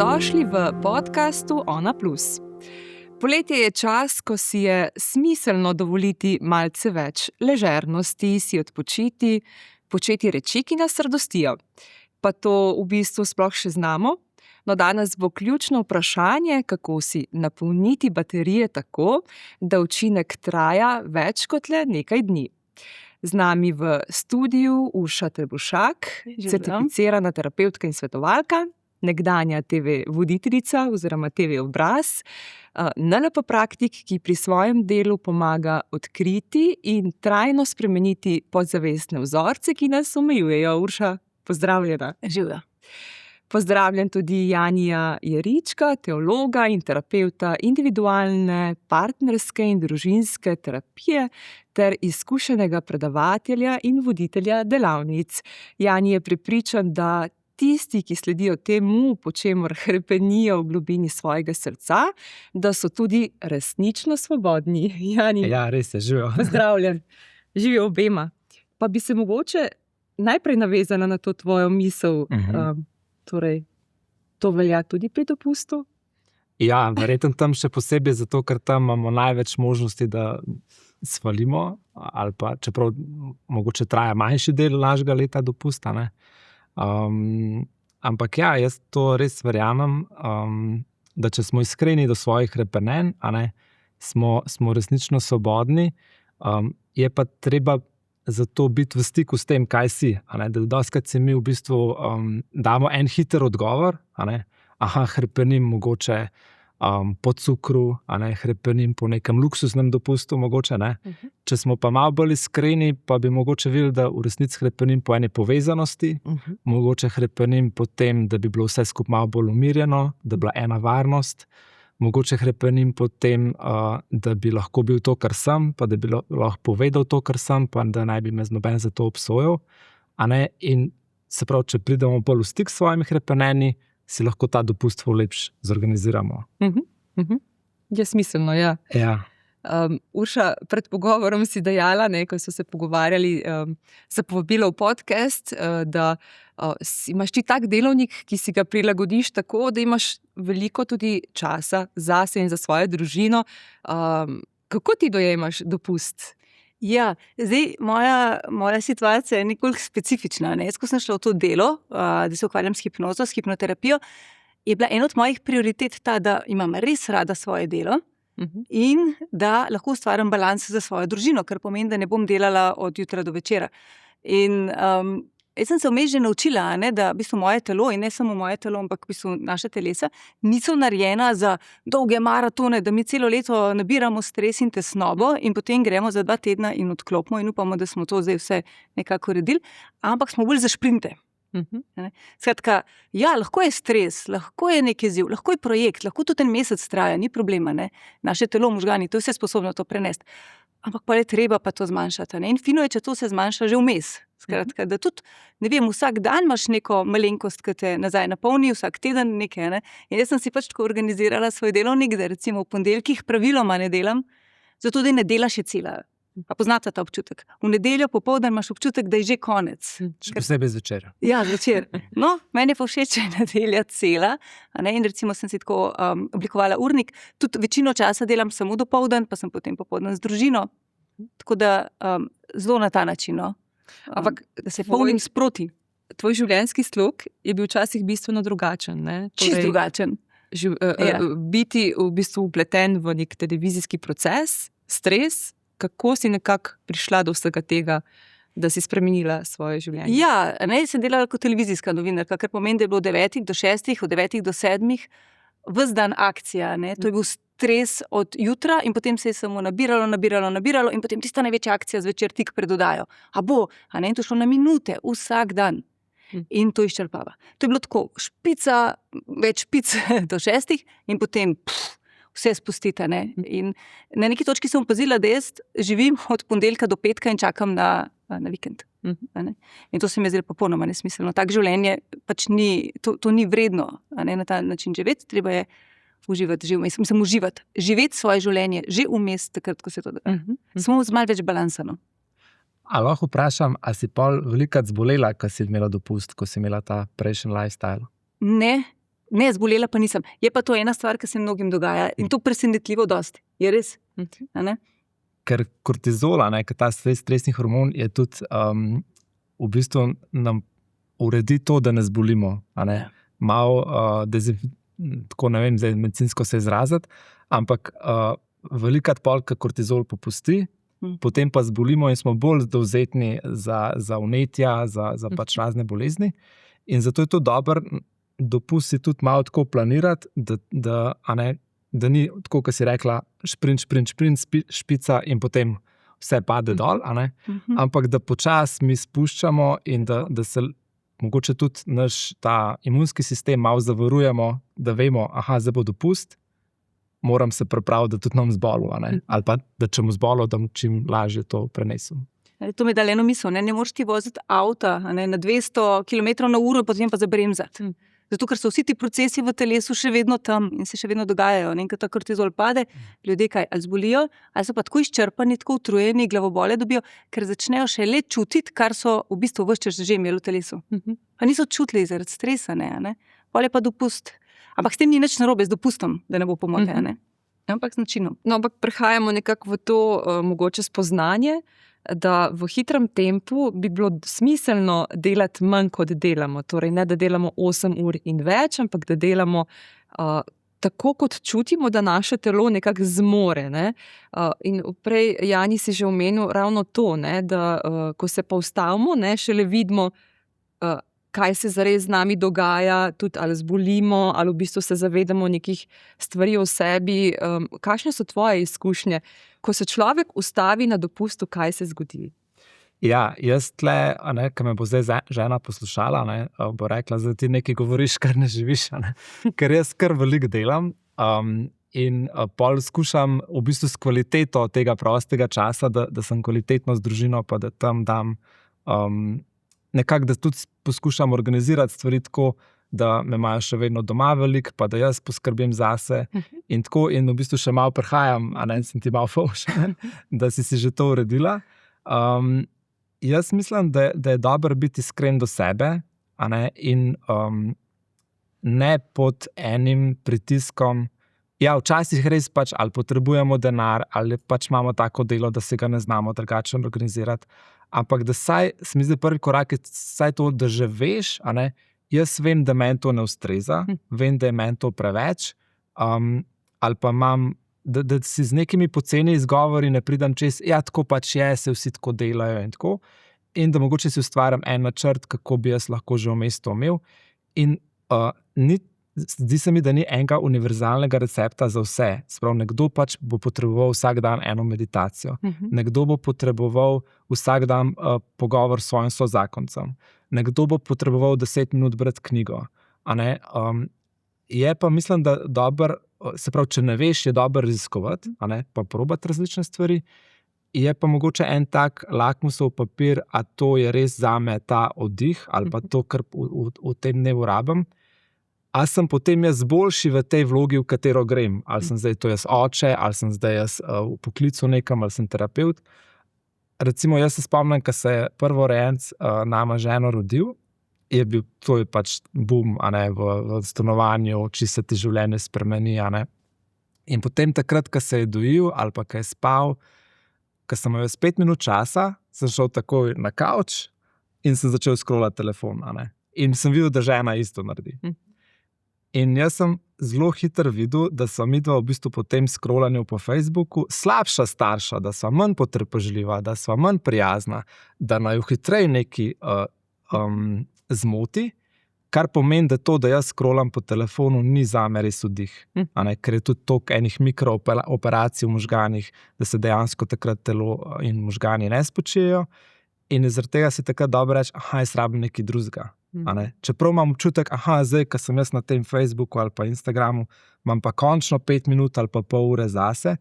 Dobrodošli v podkastu Ona Plus. Poletje je čas, ko si je smiselno dovoliti malce več ležernosti, si odpočiti, početi reči, ki nas radostijo. Pa to v bistvu sploh še znamo? No, danes bo ključno vprašanje, kako si napolniti baterije tako, da učinek traja več kot le nekaj dni. Z nami v studiu Urša Trebušak, certificirana terapevtka in svetovalka, nekdanja TV voditeljica oziroma TV obraz, NLP praktik, ki pri svojem delu pomaga odkriti in trajno spremeniti podzavestne vzorce, ki nas omejujejo. Urša, pozdravljena. Živjo. Pozdravljen tudi Janija Jerička, teologa in terapevta individualne, partnerske in družinske terapije ter izkušenega predavatelja in voditelja delavnic. Jani je prepričan, da tisti, ki sledijo temu, po čemer hrepenijo v globini svojega srca, da so tudi resnično svobodni. Jani. Ja, res je, živijo. Pozdravljen. Živijo obema. Pa bi se mogoče najprej navezala na to tvojo misel. Torej, to velja tudi pri dopustu? Ja, verjetno tam še posebej zato, ker tam imamo največ možnosti, da svalimo, ali pa čeprav mogoče traja manjši del našega leta dopusta, ne. Ampak ja, jaz to res verjamem, da če smo iskreni do svojih hrepenenj, smo resnično svobodni, je pa treba zato biti v stiku s tem, kaj si. Da dostikrat si mi v bistvu damo en hiter odgovor, hrepenim mogoče po cukru, hrepenim po nekem luksuznem dopustu mogoče, ne. Če smo pa malo bolj iskreni, pa bi mogoče videli, da v resnici hrepenim po eni povezanosti, mogoče hrepenim po tem, da bi bilo vse skupaj malo bolj umirjeno, da bi bila ena varnost, mogoče hrepenim po tem, da bi lahko bil to, kar sem, pa da bi lahko povedal to, kar sem, pa da naj bi me noben za to obsojal. In se pravi, če pridemo bolj v stik s svojimi hrepenenji, si lahko ta dopust lepše zorganiziramo. Je smiselno, ja. Ja. Urša, pred pogovorom si dejala, ko so se pogovarjali, za povabilo v podcast, da imaš ti tak delovnik, ki si ga prilagodiš tako, da imaš veliko tudi časa zase in za svojo družino. Kako ti dojemaš dopust? Ja, zdaj moja situacija je nekoliko specifična. Jaz, ko sem šla v to delo, da se ukvarjam s hipnozo, s hipnoterapijo, je bila ena od mojih prioritet ta, da imam res rada svoje delo in da lahko ustvarim balans za svojo družino, kar pomeni, da ne bom delala od jutra do večera. In jaz sem se vmes že naučila, da v bistvu moje telo, in ne samo moje telo, ampak v bistvu naša telesa, niso narejena za dolge maratone, da mi celo leto nabiramo stres in tesnobo in potem gremo za 2 tedna in odklopimo in upamo, da smo to zdaj vse nekako uredili, ampak smo bolj za šprinte. Skratka, ja, lahko je stres, lahko je nek izziv, lahko je projekt, lahko tudi en mesec traja, ni problema, ne. Naše telo, možgani, to je vse sposobno to prenesti. Ampak pa je treba pa to zmanjšati, ne. In fino je, če to se zmanjša že vmes. Skratka, da tudi, ne vem, vsak dan imaš neko malenkost, ki te nazaj napolni, vsak teden nekaj, ne. In jaz sem si pač tako organizirala svoj delovnik, da recimo v ponedeljkih praviloma ne delam, zato da ne delaš je cela. Pa poznate ta občutek? V nedeljo popoldan imaš občutek, da je že konec. Še posebej zvečer. Ja, zvečer. No, meni je pa všeč, če je nedelja cela, in recimo sem si tako oblikovala urnik, tudi večino časa delam samo dopoldan, pa sem potem popoldan z družino. Tako da zelo na ta način, Ampak da se polnim sproti. Tvoj življenjski slog je bil včasih bistveno drugačen, ne? Čist drugačen. Biti v bistvu vpleten v nek televizijski proces, stres. Kako si nekako prišla do vsega tega, da si spremenila svoje življenje? Ja, sem delala kot televizijska novinarka, kar pomeni, da je bilo od 9 do 6, od 9 do 7, ves dan akcija. To je bil stres od jutra in potem se je samo nabiralo in potem tista največja akcija zvečer tik pred oddajo. In to šlo na minute, vsak dan. In to izčrpava. To je bilo tako, špica, več špic do 6 in potem vse spustite. In na neki točki sem opazila, da jaz živim od ponedeljka do petka in čakam na vikend. In to se mi je zdelo popolnoma nesmiselno. Tak življenje pač ni, to ni vredno, na ta način živeti, treba je uživati že vmes. Mislim, živeti svoje življenje že vmes, takrat, ko se to da. Samo z malo več balansano. A lahko vprašam, a si pol velikokrat zbolela, ko si imela dopust, ko si imela ta prejšnji lifestyle? Ne, Ne, zbolela pa nisem. Je pa to ena stvar, ki se mnogim dogaja in to presenetljivo dosti. Je res? A ne? Ker kortizola, ker ta stresni hormon je tudi v bistvu nam uredi to, da ne zbolimo. Malo tako ne vem, zdaj medicinsko se izraziti, ampak velikokrat pol, ko kortizol popusti, potem pa zbolimo in smo bolj dovzetni za vnetja, za pač razne bolezni. In zato je to dober dopust si tudi malo tako planirati, da ni tako, kot si rekla, šprint, špica in potem vse pade dol, ampak da počasi mi spuščamo in da se mogoče tudi naš ta imunski sistem malo zavarujemo, da vemo, zdaj bo dopust, moram se pripraviti, da tudi nam zbolo, ali pa da če mu zbolo, da mu čim lažje to prenesem. To mi je dalo eno misel, ne moreš ti voziti avta na 200 km/h, potem pa zabremzati. Zato, ker so vsi ti procesi v telesu še vedno tam in se še vedno dogajajo. Ko ta kortizol pade, ljudje kaj, ali zbolijo, ali so pa tako izčrpani, tako utrujeni, glavobole dobijo, ker začnejo še le čutiti, kar so v bistvu ves čas že imeli v telesu. Pa niso čutili zaradi stresa, Pol je pa dopust. Ampak s tem ni nič narobe, z dopustom, da ne bo pomote, ampak z načinom. No, ampak prehajamo nekako v to mogoče spoznanje, da v hitrem tempu bi bilo smiselno delati manj, kot delamo. Torej, ne da delamo 8 ur in več, ampak da delamo tako, kot čutimo, da naše telo nekako zmore. In prej, Jani, si že omenil ravno to, da ko se pa ustavimo, šele vidimo, kaj se zares z nami dogaja, tudi ali zbolimo, ali v bistvu se zavedamo nekih stvari o sebi. Kakšne so tvoje izkušnje, ko se človek ustavi na dopustu, kaj se zgodi? Ja, jaz tle, ko me bo zdaj žena poslušala, bo rekla, da ti nekaj govoriš, kar ne živiš. Ker jaz kar veliko delam in pol skušam v bistvu s kvaliteto tega prostega časa, da sem kvalitetno z družino, pa da tam dam nekako, da tudi poskušam organizirati stvari tako, da me imajo še vedno doma veliko, pa da jaz poskrbim zase in tako, in v bistvu še malo prihajam, sem ti malo fovš, da si že to uredila. Jaz mislim, da je dobro biti iskren do sebe, in ne pod enim pritiskom. Ja, včasih res pač ali potrebujemo denar, ali pač imamo tako delo, da se ga ne znamo drugače organizirati, ampak da se mi zdi prvi korak je saj to, da že veš, jaz vem, da meni to ne ustreza, vem, da je meni to preveč, ali pa imam, da si z nekimi poceni izgovori ne pridem čez, tako pač je, se vsi tako delajo in tako, in da mogoče si ustvarjam en načrt, kako bi jaz lahko že vmes to imel. In zdi se mi, da ni enega univerzalnega recepta za vse. Sprav, nekdo pač bo potreboval vsak dan eno meditacijo, nekdo bo potreboval vsak dan pogovor s svojim sozakoncem, nekdo bo potreboval 10 minut brati knjigo. Je pa, mislim, da dobro, se pravi, če ne veš, je dobro raziskovati, pa probati različne stvari. Je pa mogoče en tak lakmusov papir, a to je res zame ta oddih, ali pa to, kar v tem dnevu rabim. A sem potem jaz boljši v tej vlogi, v katero grem? Ali sem zdaj to jaz oče, ali sem zdaj jaz v poklicu nekam, ali sem terapevt. Recimo, jaz se spomnim, ko se je prvorojenec nama ženo rodil, to je pač bum, v stanovanju, če se ti življenje spremeni. In potem takrat, ko se je dojil, ali pa ko je spal, ko sem imel 5 minut časa, sem šel takoj na kavč in sem začel scrollati telefon. In sem videl, da žena isto naredi. In jaz sem zelo hitro videl, da sva midva v bistvu po tem scrollanju po Facebooku slabša starša, da sva manj potrpežljiva, da sva manj prijazna, da naju hitreje nekaj zmoti, kar pomeni, da to, da jaz scrollam po telefonu, ni zame res vdih. Ker je tudi toliko enih mikrooperacij v možganih, da se dejansko takrat telo in možgani ne spočijejo. In zaradi tega si takrat dobro reči, jaz rabim nekaj drugega. Čeprav imam občutek, zdaj, ko sem jaz na tem Facebooku ali pa Instagramu, imam pa končno 5 minut ali pa pol ure zase,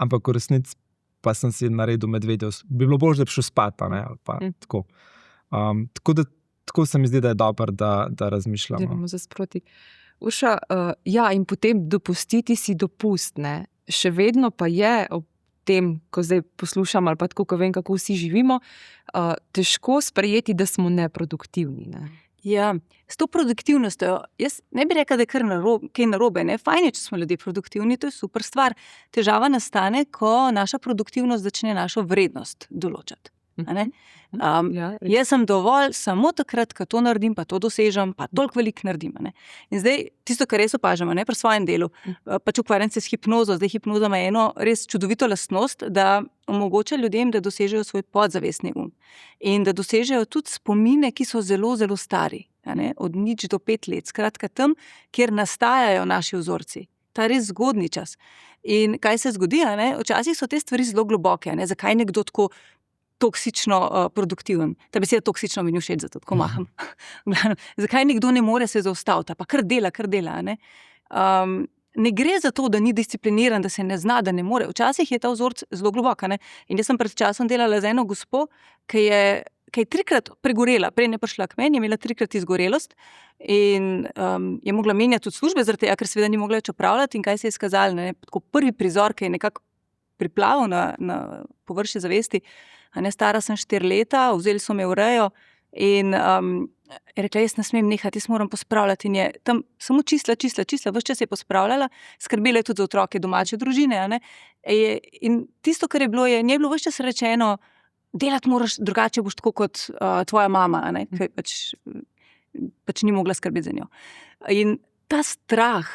ampak v resnici pa sem si naredil medvedjev. Bi bilo bolj, da bi šel spat, ali pa tako. Tako se mi zdi, da je dobro, da razmišljamo. Delamo za sproti. Uša, in potem dopustiti si dopust, še vedno pa je ob tem, ko zdaj poslušam ali pa tako, ko vem, kako vsi živimo, težko sprejeti, da smo neproduktivni. Ja, s to produktivnostjo, jaz ne bi rekla, da je kaj narobe, ne? Fajn je, če smo ljudje produktivni, to je super stvar. Težava nastane, ko naša produktivnost začne našo vrednost določati. Jaz sem dovolj samo takrat, ko to naredim, pa to dosežem, pa toliko veliko naredim. In zdaj, tisto, kar res opažamo pri svojem delu, pač ukvarjam se s hipnozo. Zdaj, hipnoza ima eno res čudovito lastnost, da omogoča ljudem, da dosežejo svoj podzavestni in da dosežejo tudi spomine, ki so zelo, zelo stari, od 0 do 5 let. Skratka, tam, kjer nastajajo naši vzorci. Ta res zgodni čas. In kaj se zgodi? Včasih so te stvari zelo globoke. Zakaj nekdo tako toksično produktiven? Ta beseda toksično mi ni všeč, zato tako maham. Zakaj nekdo ne more se zaustaviti? Pa kar dela. Ne gre za to, da ni discipliniran, da se ne zna, da ne more. Včasih je ta vzorc zelo globok. In jaz sem pred časom delala z eno gospo, ki je 3-krat pregorela, prej ne prišla k meni, je imela 3-krat izgorelost in je mogla menjati tudi službe zaradi tega, ker seveda ni mogla več opravljati. In kaj se je izkazalo? Tako prvi prizor, ki je nekako priplaval na površje zavesti. Stara sem 4 leta, vzeli so me v rejo in je rekla, jaz ne smem nehati, jaz moram pospravljati. In je tam samo čistila, ves čas je pospravljala, skrbela je tudi za otroke domače družine. In tisto, kar je bilo, njej je bilo ves čas rečeno, delati moraš, drugače boš tako kot tvoja mama, ki pač ni mogla skrbeti za njo. In ta strah,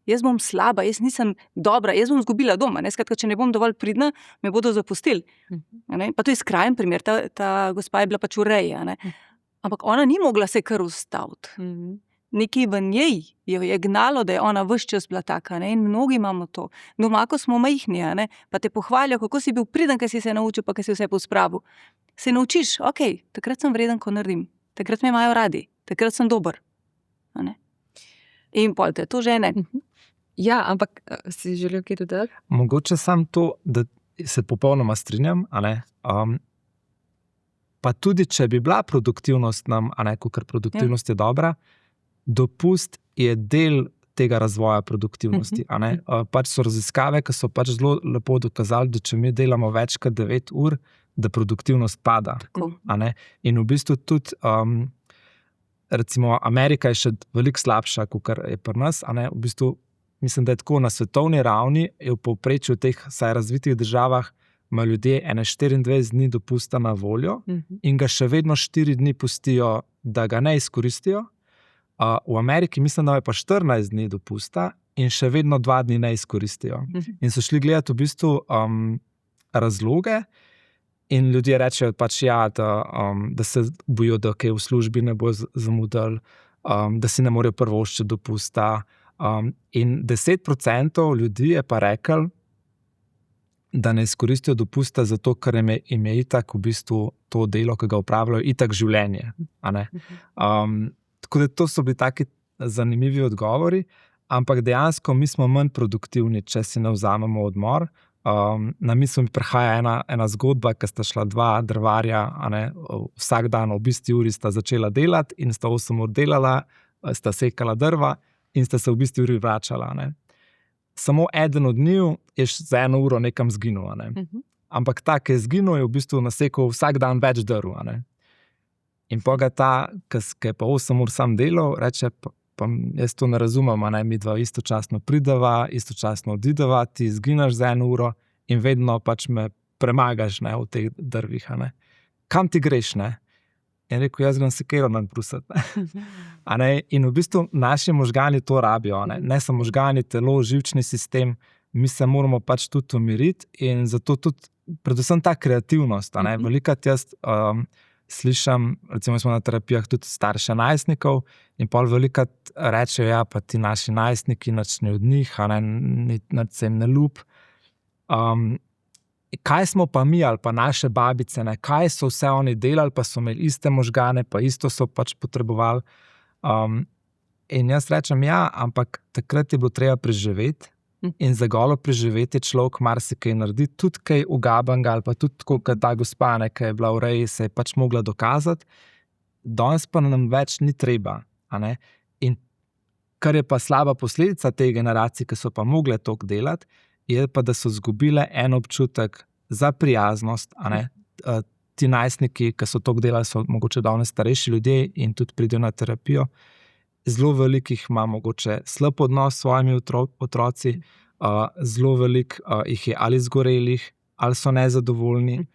jaz bom slaba, jaz nisem dobra, jaz bom izgubila dom. Skratka, če ne bom dovolj pridna, me bodo zapustili. Pa to je skrajen primer, ta gospa je bila pač v reji. Ampak ona ni mogla se kar ustaviti. Nekaj v njej jo je gnalo, da je ona ves čas bila taka. In mnogi imamo to. Doma, ko smo majhni, pa te pohvalijo, kako si bil priden, ker si se naučil, pa ker si vse pospravil. Se naučiš, takrat sem vreden, ko naredim. Takrat me imajo radi, takrat sem dober. In pol te to žene. Ja, ampak si želel kaj dodati? Mogoče samo to, da se popolnoma strinjam, pa tudi, če bi bila produktivnost nam, ker produktivnost je dobra, dopust je del tega razvoja produktivnosti. Pač so raziskave, ki so pač zelo lepo dokazali, da če mi delamo več kot 9 ur, da produktivnost pada. In v bistvu tudi recimo Amerika je še veliko slabša, kot je pri nas. V bistvu, mislim, da je tako na svetovni ravni, je v povprečju v teh vsaj razvitih državah, ima ljudje 24 dni dopusta na voljo in ga še vedno 4 dni pustijo, da ga ne izkoristijo. V Ameriki mislim, da je pa 14 dni dopusta in še vedno 2 dni ne izkoristijo. In so šli gledati v bistvu razloge. In ljudje rečejo pač da se bojijo, da kaj v službi ne bo zamudili, da si ne morejo privoščiti dopusta. In 10% ljudi je pa rekel, da ne izkoristijo dopusta zato, ker jim je itak v bistvu to delo, ki ga opravljajo, itak življenje. Tako da to so bili taki zanimivi odgovori, ampak dejansko mi smo manj produktivni, če si ne vzamemo odmor. Na misel mi prihaja ena zgodba, ki sta šla 2 drvarja, vsak dan ob isti uri sta začela delati in sta 8 ur delala, sta sekala drva in sta se ob isti uri vračala. Samo eden od njiju je za 1 uro nekam zginil. Ampak ta, ki je zginil, je v bistvu nasekal vsak dan več drv. In poga ta, ki je pa 8 ur sam delal, reče, pa jaz to ne razumem, mi dva istočasno prideva, istočasno odideva, ti zginaš za 1 uro in vedno pač me premagaš v teh drvih. Kam ti greš? In rekel, jaz grem sekero brusati. In v bistvu naši možgani to rabijo. Ne samo možgani, telo, živčni sistem, mi se moramo pač tudi umiriti in zato tudi predvsem ta kreativnost. Velikokrat jaz slišam, recimo smo na terapijah tudi starše najstnikov in pol velikokrat rečejo, pa ti naši najstniki, nič ne od njih, nič se jim ne ljub. Kaj smo pa mi ali pa naše babice, kaj so vse oni delali, pa so imeli iste možgane, pa isto so pač potrebovali. In jaz rečem, ampak takrat je bilo treba preživeti in za golo preživeti človek marsikaj naredi, tudi kaj ugabenega ali pa tudi tako, kot ta gospa, ki je bila v reji, se je pač mogla dokazati. Danes pa nam več ni treba. In kar je pa slaba posledica te generacije, ki so pa mogle toliko delati, je pa, da so izgubile en občutek za prijaznost. ti najstniki, ki so toliko delali, so mogoče davno starejši ljudje in tudi pridejo na terapijo. Zelo velikih ima mogoče slab odnos s svojimi otroci, zelo veliko jih je ali zgorelih, ali so nezadovoljni.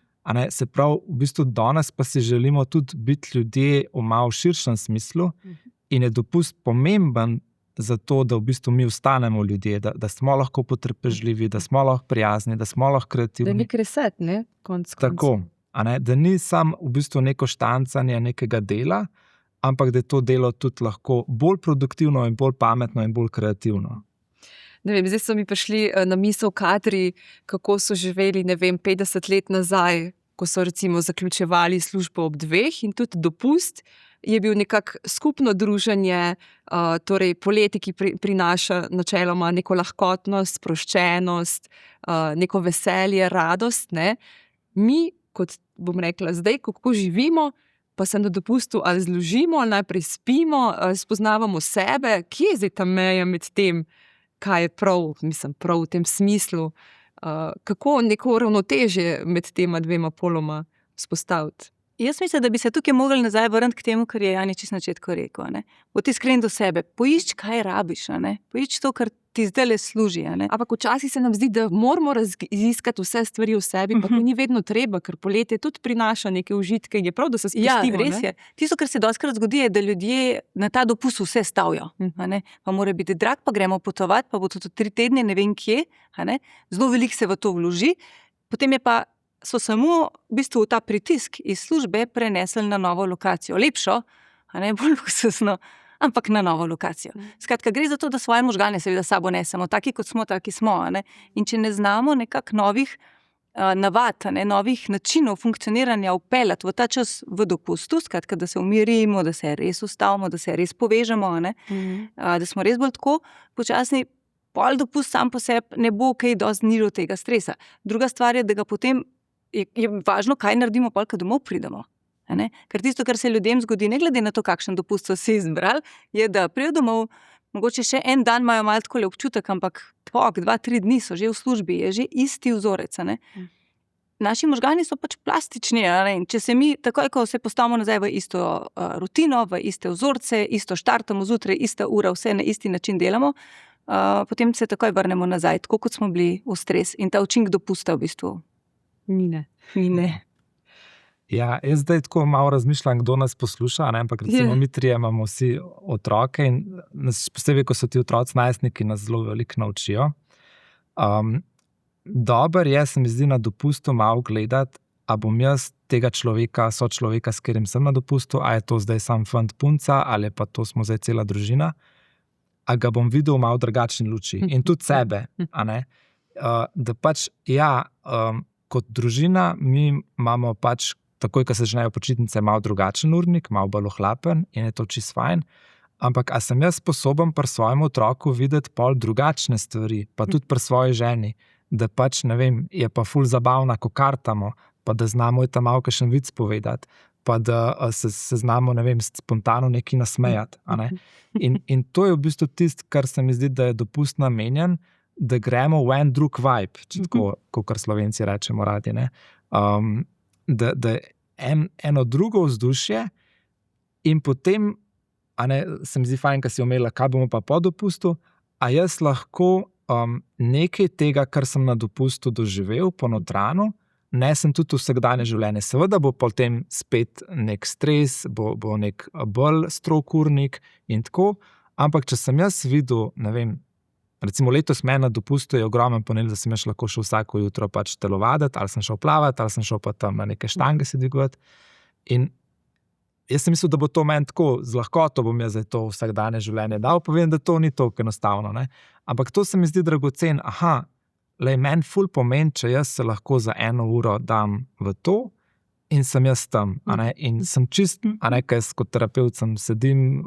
Se pravi, v bistvu danes pa si želimo tudi biti ljudje v malo širšem smislu in je dopust pomemben za to, da v bistvu mi ostanemo ljudje, da smo lahko potrpežljivi, da smo lahko prijazni, da smo lahko kreativni. Da ni reset, ne? Konc Tako, da ni samo v bistvu neko štancanje nekega dela, ampak da je to delo tudi lahko bolj produktivno in bolj pametno in bolj kreativno. Ne vem, zdaj so mi prišli na misel kadri, kako so živeli, 50 let nazaj, ko so recimo zaključevali službo ob 2 in tudi dopust je bil nekako skupno druženje, torej poleti, ki prinaša načeloma neko lahkotnost, sproščenost, neko veselje, radost. Ne? Mi, kot bom rekla zdaj, kako živimo, pa se na dopustu ali zložimo, ali najprej spimo, spoznavamo sebe, kje je zdaj ta meja med tem, kaj je prav, prav v tem smislu, kako neko ravnotežje med tema dvema poloma vzpostaviti. Jaz mislim, da bi se tukaj mogli nazaj vrniti k temu, kar je Jani čisto na začetku rekel. Bodi iskren do sebe, poišči, kaj rabiš, poišči to, kar ti zdaj služi. Ampak včasih se nam zdi, da moramo raziskati vse stvari v sebi, pa to ni vedno treba, ker poletje tudi prinaša neke užitke in je prav, da se spustimo. Ja, res je. Tisto, kar se dostikrat zgodi, je, da ljudje na ta dopust vse stavijo. Pa mora biti drag, pa gremo potovati, pa bo to 3 tedne, ne vem kje. Zelo veliko se v to vloži. Potem so samo v bistvu ta pritisk iz službe prenesli na novo lokacijo. Lepšo, bolj luksuzno, ampak na novo lokacijo. Skratka, gre za to, da svoje možgane seveda sabo nesemo, taki kot smo, taki smo. In če ne znamo nekako novih navad, novih načinov funkcioniranja vpeljati v ta čas v dopustu, skratka, da se umirimo, da se res ustavimo, da se res povežemo, da smo res bolj tako počasni, pol dopust sam po sebi ne bo kaj dosti nižal tega stresa. Druga stvar je, da ga potem je važno, kaj naredimo, ko domov pridemo. Ker tisto, kar se ljudem zgodi, ne glede na to, kakšen dopust so si izbrali, je, da prijo domov, mogoče še en dan imajo malo tako občutek, ampak 2-3 dni so že v službi, je že isti vzorec. Naši možgani so pač plastični. In če se mi, takoj ko se postavimo nazaj v isto rutino, v iste vzorce, isto štartamo zjutraj, ista ura, vse na isti način delamo, potem se takoj vrnemo nazaj, tako kot smo bili v stres. In ta učinek dopusta v bistvu mine. Ja, jaz zdaj tako malo razmišljam, kdo nas posluša, ampak recimo mi trije imamo vsi otroke in posebej, ko so ti otroci najstniki, nas zelo veliko naučijo. Dober je, se mi zdi, na dopustu malo gledati, a bom jaz tega človeka, sočloveka, s katerim sem na dopustu, a je to zdaj sam fant punca, ali pa to smo zdaj cela družina, a ga bom videl malo drugačni luči. In tudi sebe, da pač kot družina mi imamo pač takoj, ko se začnejo počitnice, malo drugačen urnik, malo bolj ohlapen in je to čisto fajn. Ampak a sem jaz sposoben pri svojem otroku videti pol drugačne stvari, pa tudi pri svoji ženi, da pač, ne vem, je pa ful zabavna, ko kartamo, pa da znamo je tam malo kakšen vic povedati, pa da se znamo, ne vem, spontano nekaj nasmejati. In to je v bistvu tisto, kar se mi zdi, da je dopust namenjen, da gremo v en drug vibe, če tako, kot Slovenci rečemo radi, da je eno drugo vzdušje in potem, se mi zdi fajn, ko si omela, kaj bomo pa po dopustu, a jaz lahko nekaj tega, kar sem na dopustu doživel, ponotrano, nesem tudi vsakdanje življenje. Seveda bo potem spet nek stres, bo nek bolj strog urnik in tako, ampak če sem jaz videl, ne vem, recimo letos meni na dopustu je ogromen pomenil, da sem jaz lahko šel vsako jutro pač telovaditi, ali sem šel plavati, ali sem šel pa tam na neke štange se dvigovati. In jaz sem mislil, da bo to meni tako, z lahkoto bom jaz to vsakdanje življenje dal, pa vem, da to ni tako enostavno. Ampak to se mi zdi dragocen. Meni ful pomeni, če jaz se lahko za 1 uro dam v to in sem jaz tam. In sem čist, kaj jaz kot terapevt sedim,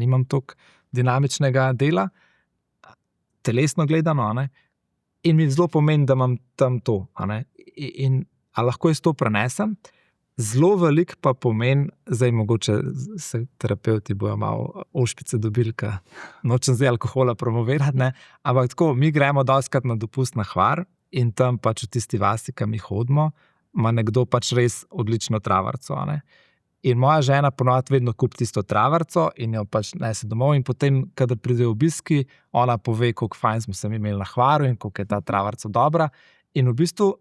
nimam toliko dinamičnega dela, telesno gledano, in mi zelo pomeni, da imam tam to. In lahko jaz to prenesem, zelo veliko pa pomeni, zdaj mogoče se terapeuti bojo malo ošpice dobili, ker nočem zdaj alkohola promovirati, ampak tako, mi gremo dostikrat na dopust na Hvar in tam pač v tisti vasi, kam mi hodimo, ima nekdo pač res odlično travarco. In moja žena ponovadi vedno kupi tisto travarco in jo pač nese domov in potem, kadar pridejo obiski, ona pove, koliko fajn smo se imeli na Hvaru in koliko je ta travarca dobra. In v bistvu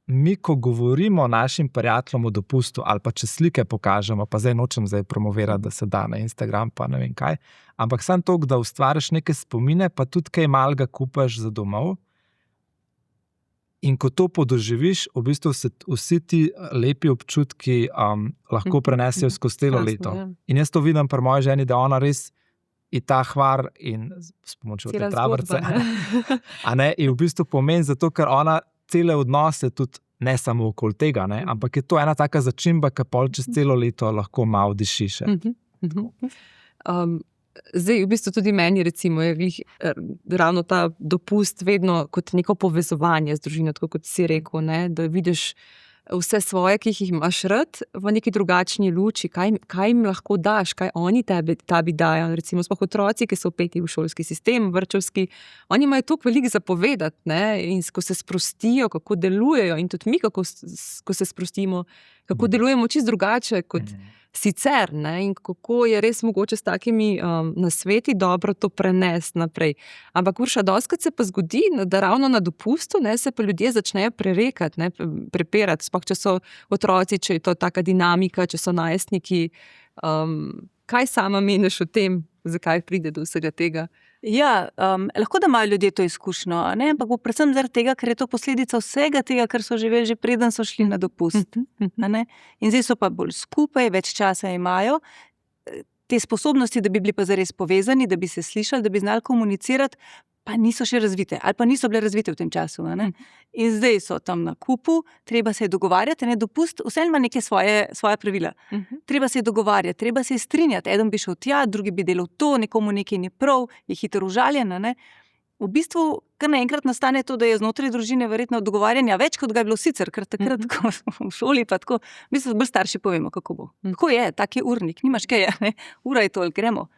mi, ko govorimo našim prijateljem o dopustu ali pa če slike pokažemo, pa zdaj nočem promovirati, da se da na Instagram, pa ne vem kaj, ampak samo to, da ustvariš neke spomine, pa tudi kaj malega kupaš za domov. In ko to podoživiš, v bistvu se vsi ti lepi občutki lahko prenesejo skozi celo leto. In jaz to vidim pri moji ženi, da ona res je ta Hvar in s pomočjo te travarce. In v bistvu pomeni zato, ker ona cele odnose tudi ne samo okoli tega, ampak je to ena taka začimba, ki pol čez celo leto lahko malo diši še. Zdaj, v bistvu tudi meni recimo, je ravno ta dopust vedno kot neko povezovanje z družino, tako kot si rekel, da vidiš vse svoje, ki jih imaš rad, v neki drugačni luči, kaj jim lahko daš, kaj oni tebi dajo. Recimo sploh otroci, ki so vpeti v šolski sistem, vrtčevski, oni imajo toliko veliko zapovedati, in ko se sprostijo, kako delujejo, in tudi mi, ko se sprostimo, kako delujemo čisto drugače kot sicer, in kako je res mogoče s takimi nasveti dobro to prenesti naprej. Ampak Urša, dostikrat se pa zgodi, da ravno na dopustu se pa ljudje začnejo prerekati, prepirati, sploh če so otroci, če je to taka dinamika, če so najstniki. Kaj sama meniš o tem, zakaj pride do vsega tega? Ja, lahko da imajo ljudje to izkušnjo, ampak predvsem zaradi tega, ker je to posledica vsega tega, kar so živeli že preden so šli na dopust. In zdaj so pa bolj skupaj, več časa imajo. Te sposobnosti, da bi bili pa zares povezani, da bi se slišali, da bi znali komunicirati, pa niso še razvite, ali pa niso bile razvite v tem času. In zdaj so tam na kupu, treba se je dogovarjati, dopust, vse ima neke svoje pravila. Treba se je dogovarjati, treba se je strinjati, eden bi šel tja, drugi bi delal to, nekomu nekaj ni prav, je hitro užaljen. V bistvu, kar naenkrat nastane to, da je znotraj družine verjetno dogovarjanja več, kot ga je bilo sicer, ker takrat, ko smo v šoli, pa tako, v bistvu bolj starši povemo, kako bo. Tako je, tak je urnik, nimaš kaj, ura je toliko, gremo.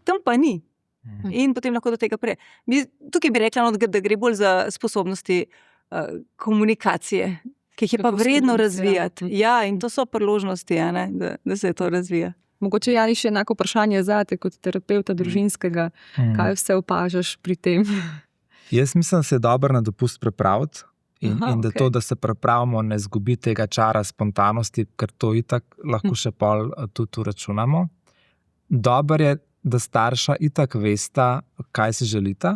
Tam pa ni. In potem lahko do tega prej. Tukaj bi rekla, da gre bolj za sposobnosti komunikacije, ki jih je pa vredno razvijati. Ja, in to so priložnosti, da se to razvija. Mogoče, Jani, še enako vprašanje zate kot terapevta družinskega. Kaj vse opažaš pri tem? Jaz mislim, da se je dobro na dopust pripraviti in da to, da se pripravimo, ne zgubi tega čara spontanosti, ker to itak lahko še pol tudi računamo. Dobro je, da starša itak vesta, kaj si želita,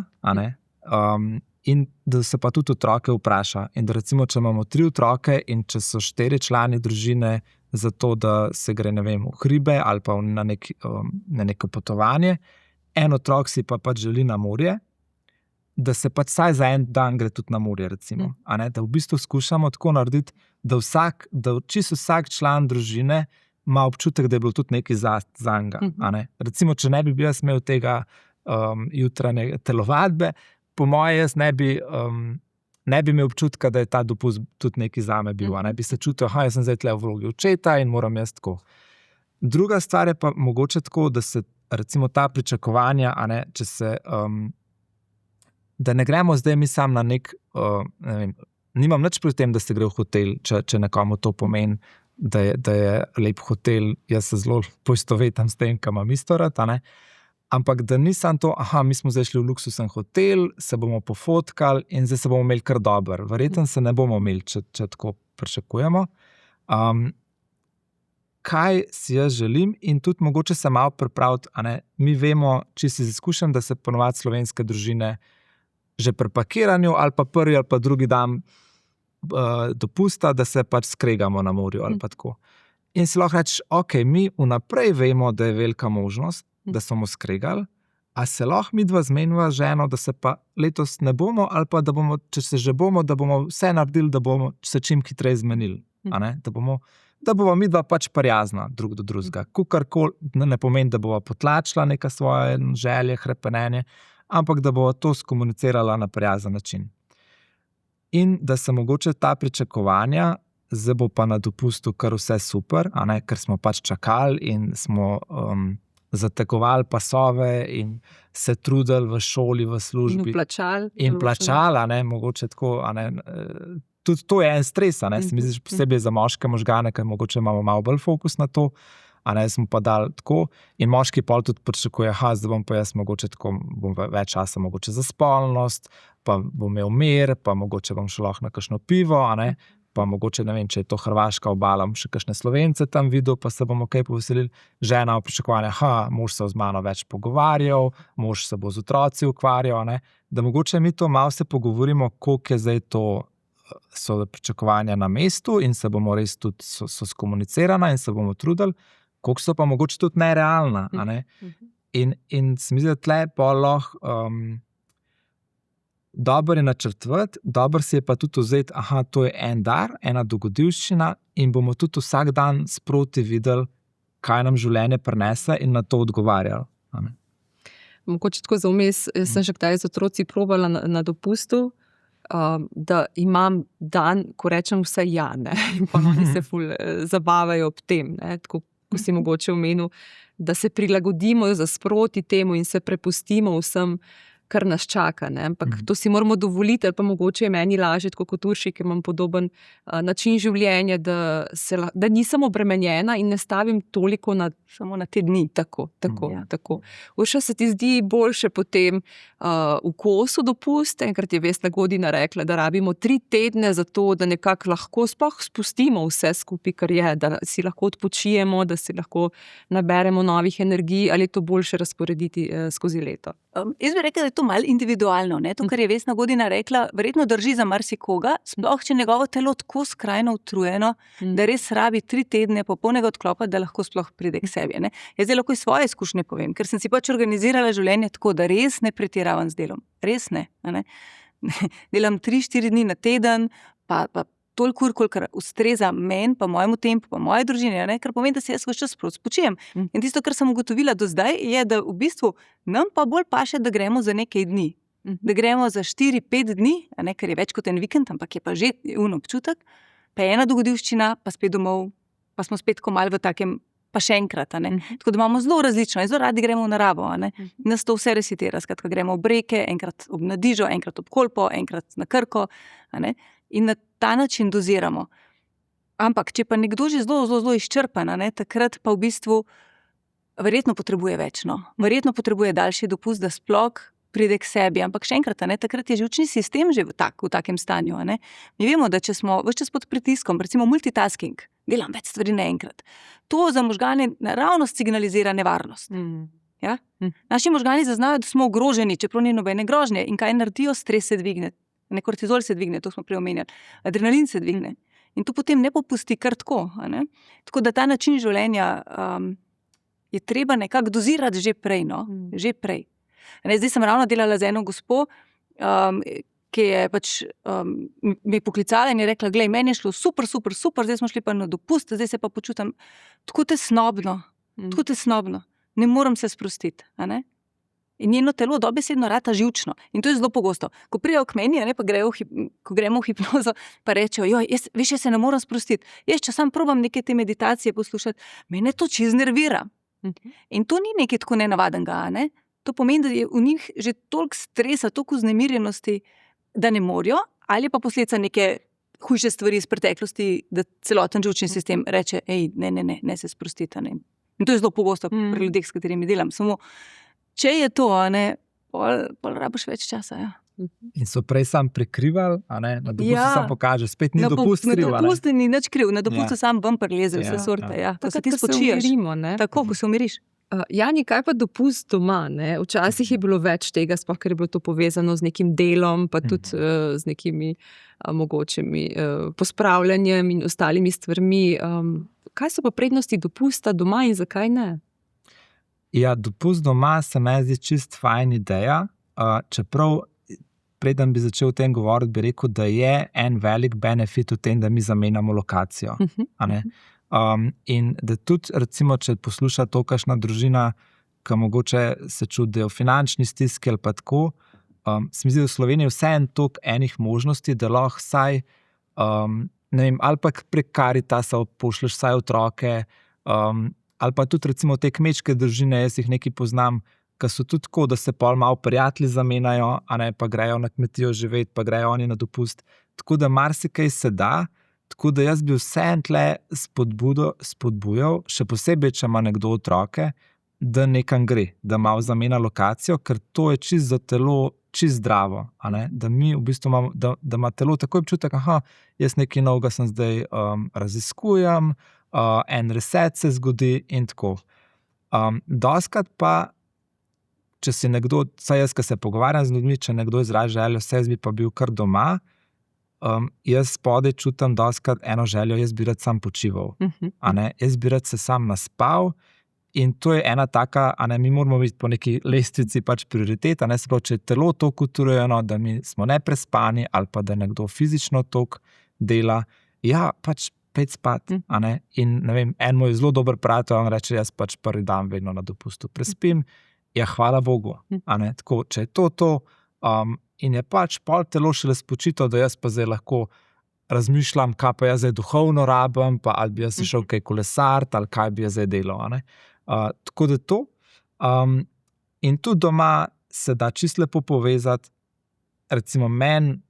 in da se pa tudi otroke vpraša. In da recimo, če imamo 3 otroke in če so 4 člani družine za to, da se gre, ne vem, v hribe ali pa na neko potovanje, en otrok si pa pač želi na morje, da se pač vsaj za en dan gre tudi na morje, recimo. Da v bistvu skušamo tako narediti, da čisto vsak član družine ima občutek, da je bilo tudi nekaj zanjega. Recimo, če ne bi bil jaz imel tega jutranje telovadbe, po moje jaz ne bi imel občutka, da je ta dopust tudi nekaj zame bil. Bi se čutil, jaz sem zdaj tle v vlogi očeta in moram jaz tako. Druga stvar je pa mogoče tako, da se recimo ta pričakovanja, če se, da ne gremo zdaj mi sam na nek, ne vem, nimam nič pri tem, da se gre v hotel, če nekomu to pomeni, da je lep hotel, jaz se zelo poistovetam s tem, kaj imam isto rad, ampak da nisem to, mi smo zdaj šli v luksusen hotel, se bomo pofotkali in zdaj se bomo imeli kar dobro. Verjetno se ne bomo imeli, če tako pričakujemo. Kaj si jaz želim in tudi mogoče se malo pripraviti, mi vemo, če si izkušam, da se ponovadi slovenske družine že pri pakiranju ali pa prvi ali pa drugi dan dopusta, da se pač skregamo na morju ali pa tako. In si lahko reči, mi vnaprej vemo, da je velika možnost, da smo skregali, a se lahko midva zmeniva z ženo, da se pa letos ne bomo, ali pa da bomo, če se že bomo, da bomo vse naredili, da bomo se čim hitreje zmenili. Da bomo midva pač prijazna drug do drugega. Kukorkoli ne pomeni, da bova potlačila neka svoje želje, hrepenenje, ampak da bova to skomunicirala na prijazen način. In da se mogoče ta pričakovanja, zdaj bo pa na dopustu kar vse super, ker smo pač čakali in smo zategovali pasove in se trudili v šoli, v službi. In plačali. Mogoče tako, tudi to je en stres, se mi zdi, posebej za moške možgane, ker mogoče imamo malo bolj fokus na to, smo pa dali tako. In moški pol tudi pričakuje, zdaj bom pa jaz mogoče tako, bom več časa mogoče za spolnost, pa bom imel mir, pa mogoče bom šel lahko na kakšno pivo, pa mogoče, ne vem, če je to hrvaška obala, še kakšne Slovence tam videl, pa se bomo kaj poveselili. Žena v pričakovanju, mož se z mano več pogovarjal, mož se bo z otroci ukvarjal, da mogoče mi to malo se pogovorimo, koliko je zdaj to so pričakovanja na mestu in se bomo res tudi so skomunicirana in se bomo trudili, koliko so pa mogoče tudi nerealna. In se mi zdi, da tle pa lahko dobro je načrtovati, dobro si je pa tudi vzeti, to je en dar, ena dogodivščina in bomo tudi vsak dan sproti videli, kaj nam življenje prinese in na to odgovarjali. Mogoče tako za vmes, sem že kdaj z otroci probala na dopustu, da imam dan, ko rečem vse in pa oni se ful zabavajo ob tem, tako ko si mogoče omenil, da se prilagodimo za sproti temu in se prepustimo vsem, kar nas čaka. Ampak to si moramo dovoliti, ali pa mogoče je meni lažje, tako kot Urši, ker imam podoben način življenja, da nisem obremenjena in ne stavim toliko samo na te dni. Tako. Urša, se ti zdi boljše potem v kosu dopust? Enkrat je Vesna Godina rekla, da rabimo 3 tedne za to, da nekako lahko sploh spustimo vse skupaj, kar je, da si lahko odpočijemo, da si lahko naberemo novih energij, ali je to boljše razporediti skozi leto? Jaz bi rekla, da je to malo individualno. To, kar je Vesna Godina rekla, verjetno drži za marsikoga, sploh če njegovo telo tako skrajno utrujeno, da res rabi 3 tedne popolnega odklopa, da lahko sploh pride k sebi. Jaz zdaj lahko svoje izkušnje povem, ker sem si organizirala življenje tako, da res ne pretiravam z delom. Res ne. Delam 3-4 dni na teden, pa toliko ur, kolikor ustreza meni, pa mojemu tempu, pa moje družine, kar pomeni, da se jaz ves čas spočijem. In tisto, kar sem ugotovila do zdaj, je, da v bistvu nam pa bolj paše, da gremo za nekaj dni. Da gremo za 4-5 dni, ker je več kot en vikend, ampak je pa že občutek, pa je ena dogodivščina, pa spet domov, pa smo spet malo v takem, pa še enkrat. Tako da imamo zelo različno, zelo radi gremo v naravo. Nas to vse resitira, skratka gremo ob reke, enkrat ob Nadižo, enkrat ob Kolpo, enkrat na Krko. In na ta način doziramo. Ampak, če pa nekdo že zelo izčrpan, takrat pa v bistvu verjetno potrebuje več. Verjetno potrebuje daljši dopust, da sploh pride k sebi. Ampak še enkrat, takrat je živčni sistem že v takem stanju. Mi vemo, da če smo ves čas pod pritiskom, recimo multitasking, delam več stvari naenkrat, to za možgane naravnost signalizira nevarnost. Ja? Naši možgani zaznajo, da smo ogroženi, čeprav ni nobene grožnje. In kaj naredijo? Stres se dvigne. Kortizol se dvigne, to smo prej omenjali. Adrenalin se dvigne. In to potem ne popusti kar tako. Tako da ta način življenja je treba nekako dozirati že prej. Že prej. Zdaj sem ravno delala z eno gospo, ki je me poklicala in je rekla, glej, meni je šlo super, zdaj smo šli pa na dopust, zdaj se pa počutim tako tesnobno. Ne morem se sprostiti. In njeno telo dobesedno rata živčno. In to je zelo pogosto. Ko pridejo k meni, ko gremo v hipnozo, pa rečejo, jaz se ne morem sprostiti. Jaz, če sam probam neke te meditacije poslušati, mene to čiz nervira. In to ni nekaj tako nenavadnega. To pomeni, da je v njih že toliko stresa, toliko vznemirjenosti, da ne morajo, ali pa posledica neke hujše stvari iz preteklosti, da celoten živčni sistem reče, ne se sprostiti. In to je zelo pogosto pri ljudeh, s katerimi delam. Samo, če je to, pol rabiš več časa. Ja. In so prej sam prekrivali, na dopustu sam pokaže, spet ni dopust kriv. Na dopustu ni nič kriv, na dopustu sam ven preleze vse sorte. Ko se ti spočiješ. Tako, ko se umiriš. Jani, kaj pa dopust doma? Včasih je bilo več tega, sploh ker je bilo to povezano z nekim delom, pa tudi z nekimi mogočimi pospravljanjem in ostalimi stvarmi. Kaj so pa prednosti dopusta doma in zakaj ne? Ja, dopust doma se mi zdi čist fajn ideja, čeprav preden bi začel o tem govoriti, bi rekel, da je en velik benefit v tem, da mi zamenjamo lokacijo. In da tudi, recimo, če posluša to kakšna družina, ki mogoče se čuti v finančni stiski ali pa tako, se mi zdi, da v Sloveniji vseeno toliko enih možnosti, da lahko vsaj, ne vem, ali pa prek Karitasa pošlješ vsaj otroke, ali pa tudi recimo te kmečke družine, jaz jih nekaj poznam, ki so tudi tako, da se pol malo prijatelji zamenjajo, pa grejo na kmetijo živeti, pa grejo oni na dopust, tako da marsikaj se da, tako da jaz bi vseeno tle spodbujal, še posebej, če ima nekdo otroke, da nekam gre, da malo zamenja lokacijo, ker to je čisto za telo čisto zdravo, a ne? Da mi v bistvu imamo, da ima telo takoj občutek, jaz nekaj novega sem zdaj raziskujem, en reset se zgodi in tako. Dostikrat pa, če si nekdo, saj jaz, ko se pogovarjam z ljudmi, če nekdo izrazi željo, jaz bi pa bil kar doma, jaz spodaj čutim dostikrat eno željo, jaz bi rad sam počival, a ne? Jaz bi rad se sam naspal. In to je ena taka, mi moramo biti po neki lestvici pač prioriteta, se pravi, če je telo toliko utrujeno, da mi smo neprespani ali pa da nekdo fizično toliko dela, pač pet spat, In ne vem, en moj zelo dober prijatelj, on reče, jaz pač prvi dan vedno na dopustu prespim, hvala Bogu, Tako, če je to, in je pač pol telo šele spočito, da jaz pa zdaj lahko razmišljam, kaj pa jaz zdaj duhovno rabim, pa ali bi jaz šel kaj kolesart, ali kaj bi jaz zdaj delal, tako da to. In tudi doma se da čisto lepo povezati, recimo meni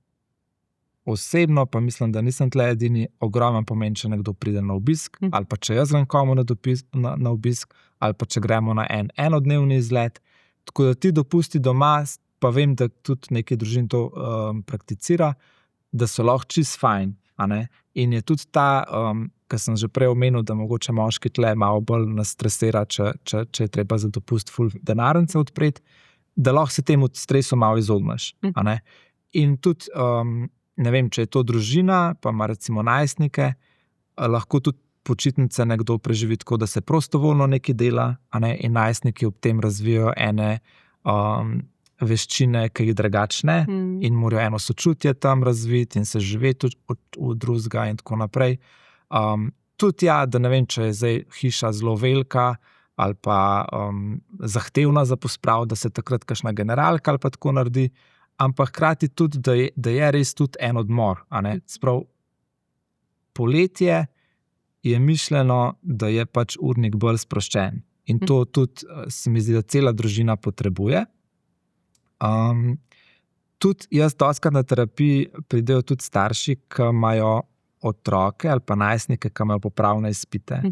osebno, pa mislim, da nisem tle edini, ogromen pomen, če nekdo pride na obisk, ali pa če jaz grem komu na obisk, ali pa če gremo na enodnevni izlet. Tako da ti dopusti doma, pa vem, da tudi nekaj družin to prakticira, da so lahko čisto fajn, In je tudi ta, kar sem že prej omenil, da mogoče moški tle malo bolj nas stresira, če je treba za dopust ful denarnice odpreti, da lahko se temu stresu malo izogneš, In tudi, ne vem, če je to družina, pa ima recimo najstnike, lahko tudi počitnice nekdo preživi tako, da se prostovoljno nekaj dela, In najstniki ob tem razvijajo ene veščine, ki jih drugačne, in morajo eno sočutje tam razviti in se živeti v drugega in tako naprej. Tudi da ne vem, če je zdaj hiša zelo velika ali pa zahtevna za posprav, da se takrat kakšna generalka ali pa tako naredi, ampak hkrati tudi, da je res tudi en odmor, Sprav, poletje je mišljeno, da je pač urnik bolj sproščen in to tudi se mi zdi, da cela družina potrebuje. Tudi jaz dostikrat na terapiji pridejo tudi starši, ki imajo otroke ali pa najstnike, ki imajo popravne izpite.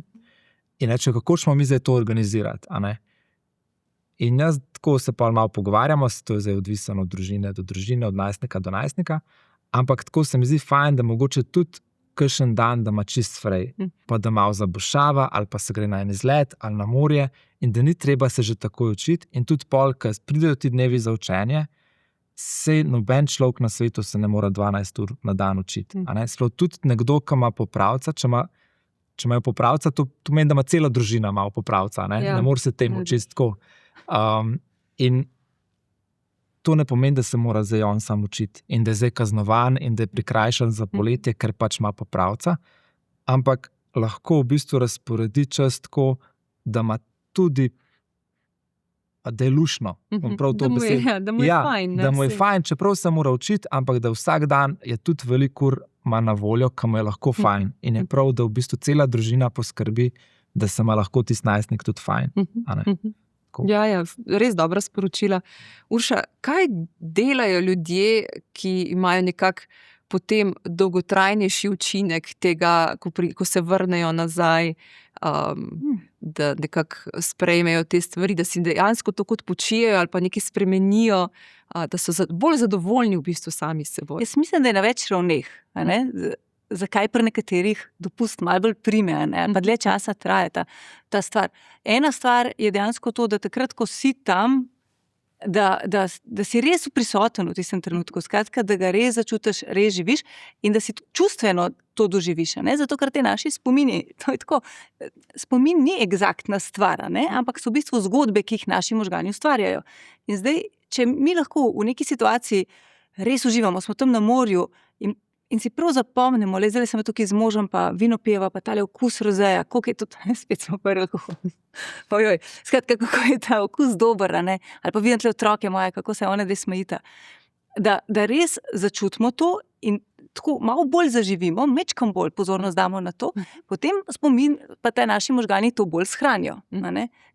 In rečejo, kako smo mi zdaj to organizirati, In jaz tako se pa malo pogovarjamo, to je zdaj odvisno od družine do družine, od najstnika do najstnika, ampak tako se mi zdi fajn, da mogoče tudi kakšen dan, da ima čist frej, pa da malo zabušava, ali pa se gre na en izlet, ali na morje, in da ni treba se že takoj učiti. In tudi pol, ko pridejo ti dnevi za učenje, se noben človek na svetu se ne more 12 ur na dan učiti. Sprav, tudi nekdo, ki ima popravca, če imajo popravca, to pomeni, da ima cela družina malo popravca, ne more se temu učiti tako. In to ne pomeni, da se mora zdaj on sam učiti in da je zdaj kaznovan in da je prikrajšan za poletje, ker pač ima popravca, ampak lahko v bistvu razporedi čas tako, da ima tudi, da je lušno. Da mu je fajn. Da mu je fajn, čeprav se mora učiti, ampak da vsak dan je tudi veliko ur ima na voljo, ki mu je lahko fajn. In je prav, da v bistvu cela družina poskrbi, da se ima lahko tisti najstnik tudi fajn. Ja, res dobra sporočila. Urša, kaj delajo ljudje, ki imajo nekako potem dolgotrajnejši učinek tega, ko se vrnejo nazaj, da nekako sprejmejo te stvari, da si dejansko to kot počijejo ali pa nekaj spremenijo, da so bolj zadovoljni v bistvu sami s seboj? Jaz mislim, da je na več ravneh. Zakaj pri nekaterih dopust malo bolj prime, pa dlje časa traja ta stvar. Ena stvar je dejansko to, da takrat, ko si tam, da si res prisoten v tistem trenutku, skratka, da ga res začutiš, res živiš in da si čustveno to doživiš. Zato, ker te naši spomini, to je tako, spomin ni eksaktna stvar, ampak so v bistvu zgodbe, ki jih naši možgani ustvarjajo. In zdaj, če mi lahko v neki situaciji res uživamo, smo tam na morju in si prav zapomnimo, zdaj sem tukaj z možem, pa vino pijeva, pa tale okus rozeja, koliko je to, spet smo prvi alkohol. Skratka, kako je ta okus dober, ali pa vidim tle otroke moje, kako se one dve smejita. Da res začutimo to in tako malo bolj zaživimo, mečkam bolj pozornost damo na to, potem spomin, pa te naši možgani to bolj shranijo,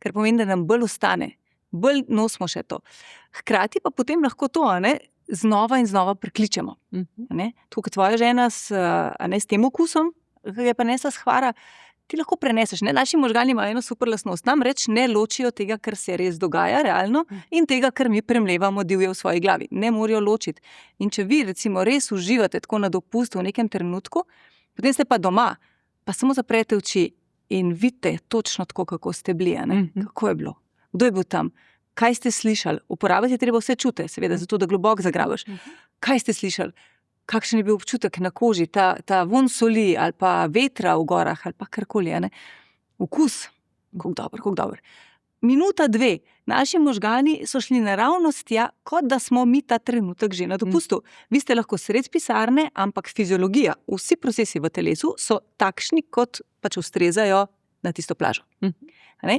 ker pomeni, da nam bolj ostane, bolj nosimo še to. Hkrati pa potem lahko to, znova in znova prekličemo. Tako kot tvoja žena s tem okusom, ki je prinesla s hvara, ti lahko preneseš. Naši možgani imajo eno super lastnost, namreč ne ločijo tega, kar se res dogaja realno in tega, kar mi premlevamo divje v svoji glavi. Ne morajo ločiti. In če vi recimo res uživate tako na dopustu v nekem trenutku, potem ste pa doma, pa samo zaprete oči in vidite točno tako, kako ste bili. Kako je bilo? Kdo je bil tam? Kaj ste slišali? Uporabiti je treba vse čute, seveda, zato da globoko zagrabiš. Kaj ste slišali? Kakšen je bil občutek na koži, ta von soli ali pa vetra v gorah ali pa karkoli. Okus, kako dobro. Minuta, 2, naši možgani so šli naravnost tja, kot da smo mi ta trenutek že na dopustu. Vi ste lahko sred pisarne, ampak fiziologija, vsi procesi v telesu so takšni, kot pač ustrezajo na tisto plažo.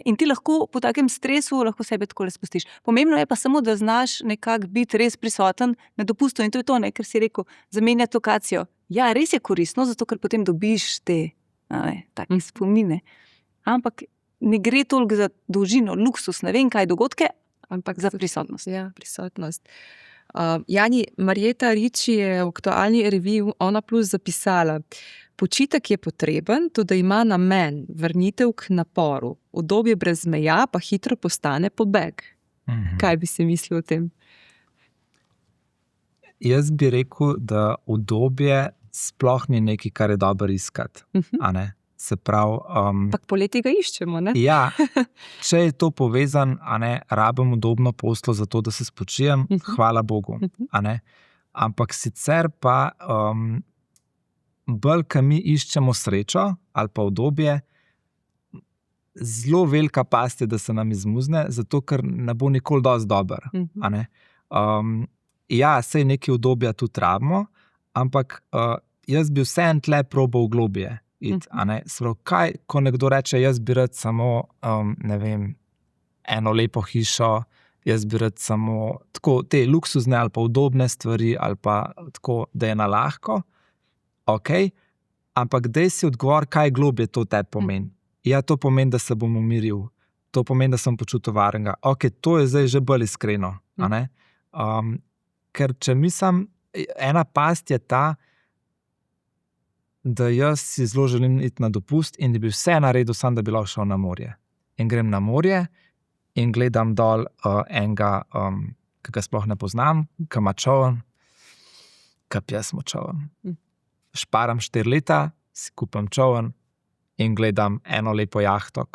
In ti lahko po takem stresu lahko sebe takole spustiš. Pomembno je pa samo, da znaš nekako biti res prisoten na dopustu. In to je to, ker si rekel, zamenjati lokacijo. Ja, res je koristno, zato ker potem dobiš te take spomine. Ampak ne gre toliko za dolžino, luksus, ne vem kaj dogodke, ampak za prisotnost. Ja, prisotnost. Jani, Marjeta Riči je v aktualni reviji Ona Plus zapisala: počitek je potreben, tudi ima namen, vrnitev k naporu. Udobje brez meja pa hitro postane pobeg. Kaj bi si mislil o tem? Jaz bi rekel, da udobje sploh ni nekaj, kar je dobro iskati. Se pravi... Pak poleti ga iščemo, ne? Ja, če je to povezan, rabim udobno poslo za to, da se spočijem, hvala Bogu. Ampak sicer pa bolj, ko mi iščemo srečo ali pa udobje, zelo velika past je, da se nam izmuzne, zato ker ne bo nikoli dosti dober. Ja, sej nekaj udobja tudi rabimo, ampak jaz bi vseeno tle probal globje. Kaj, ko nekdo reče, jaz bi rad samo, eno lepo hišo, jaz bi rad samo tako, te luksuzne ali pa udobne stvari, ali pa tako, da je na lahko, ampak daj si odgovor, kaj globje to tebi pomeni. Ja, to pomeni, da se bom umiril, to pomeni, da sem počutil varnega. To je zdaj že bolj iskreno. Ker če mislim, ena past je ta, da jaz si zelo želim iti na dopust in da bi vse naredil, samo da bi lahko šel na morje. In grem na morje in gledam dol enega, ki ga sploh ne poznam, ki ima čoln, ki jaz smo čoln. Šparam 4 leta, si kupim čoln in gledam eno lepo jahto.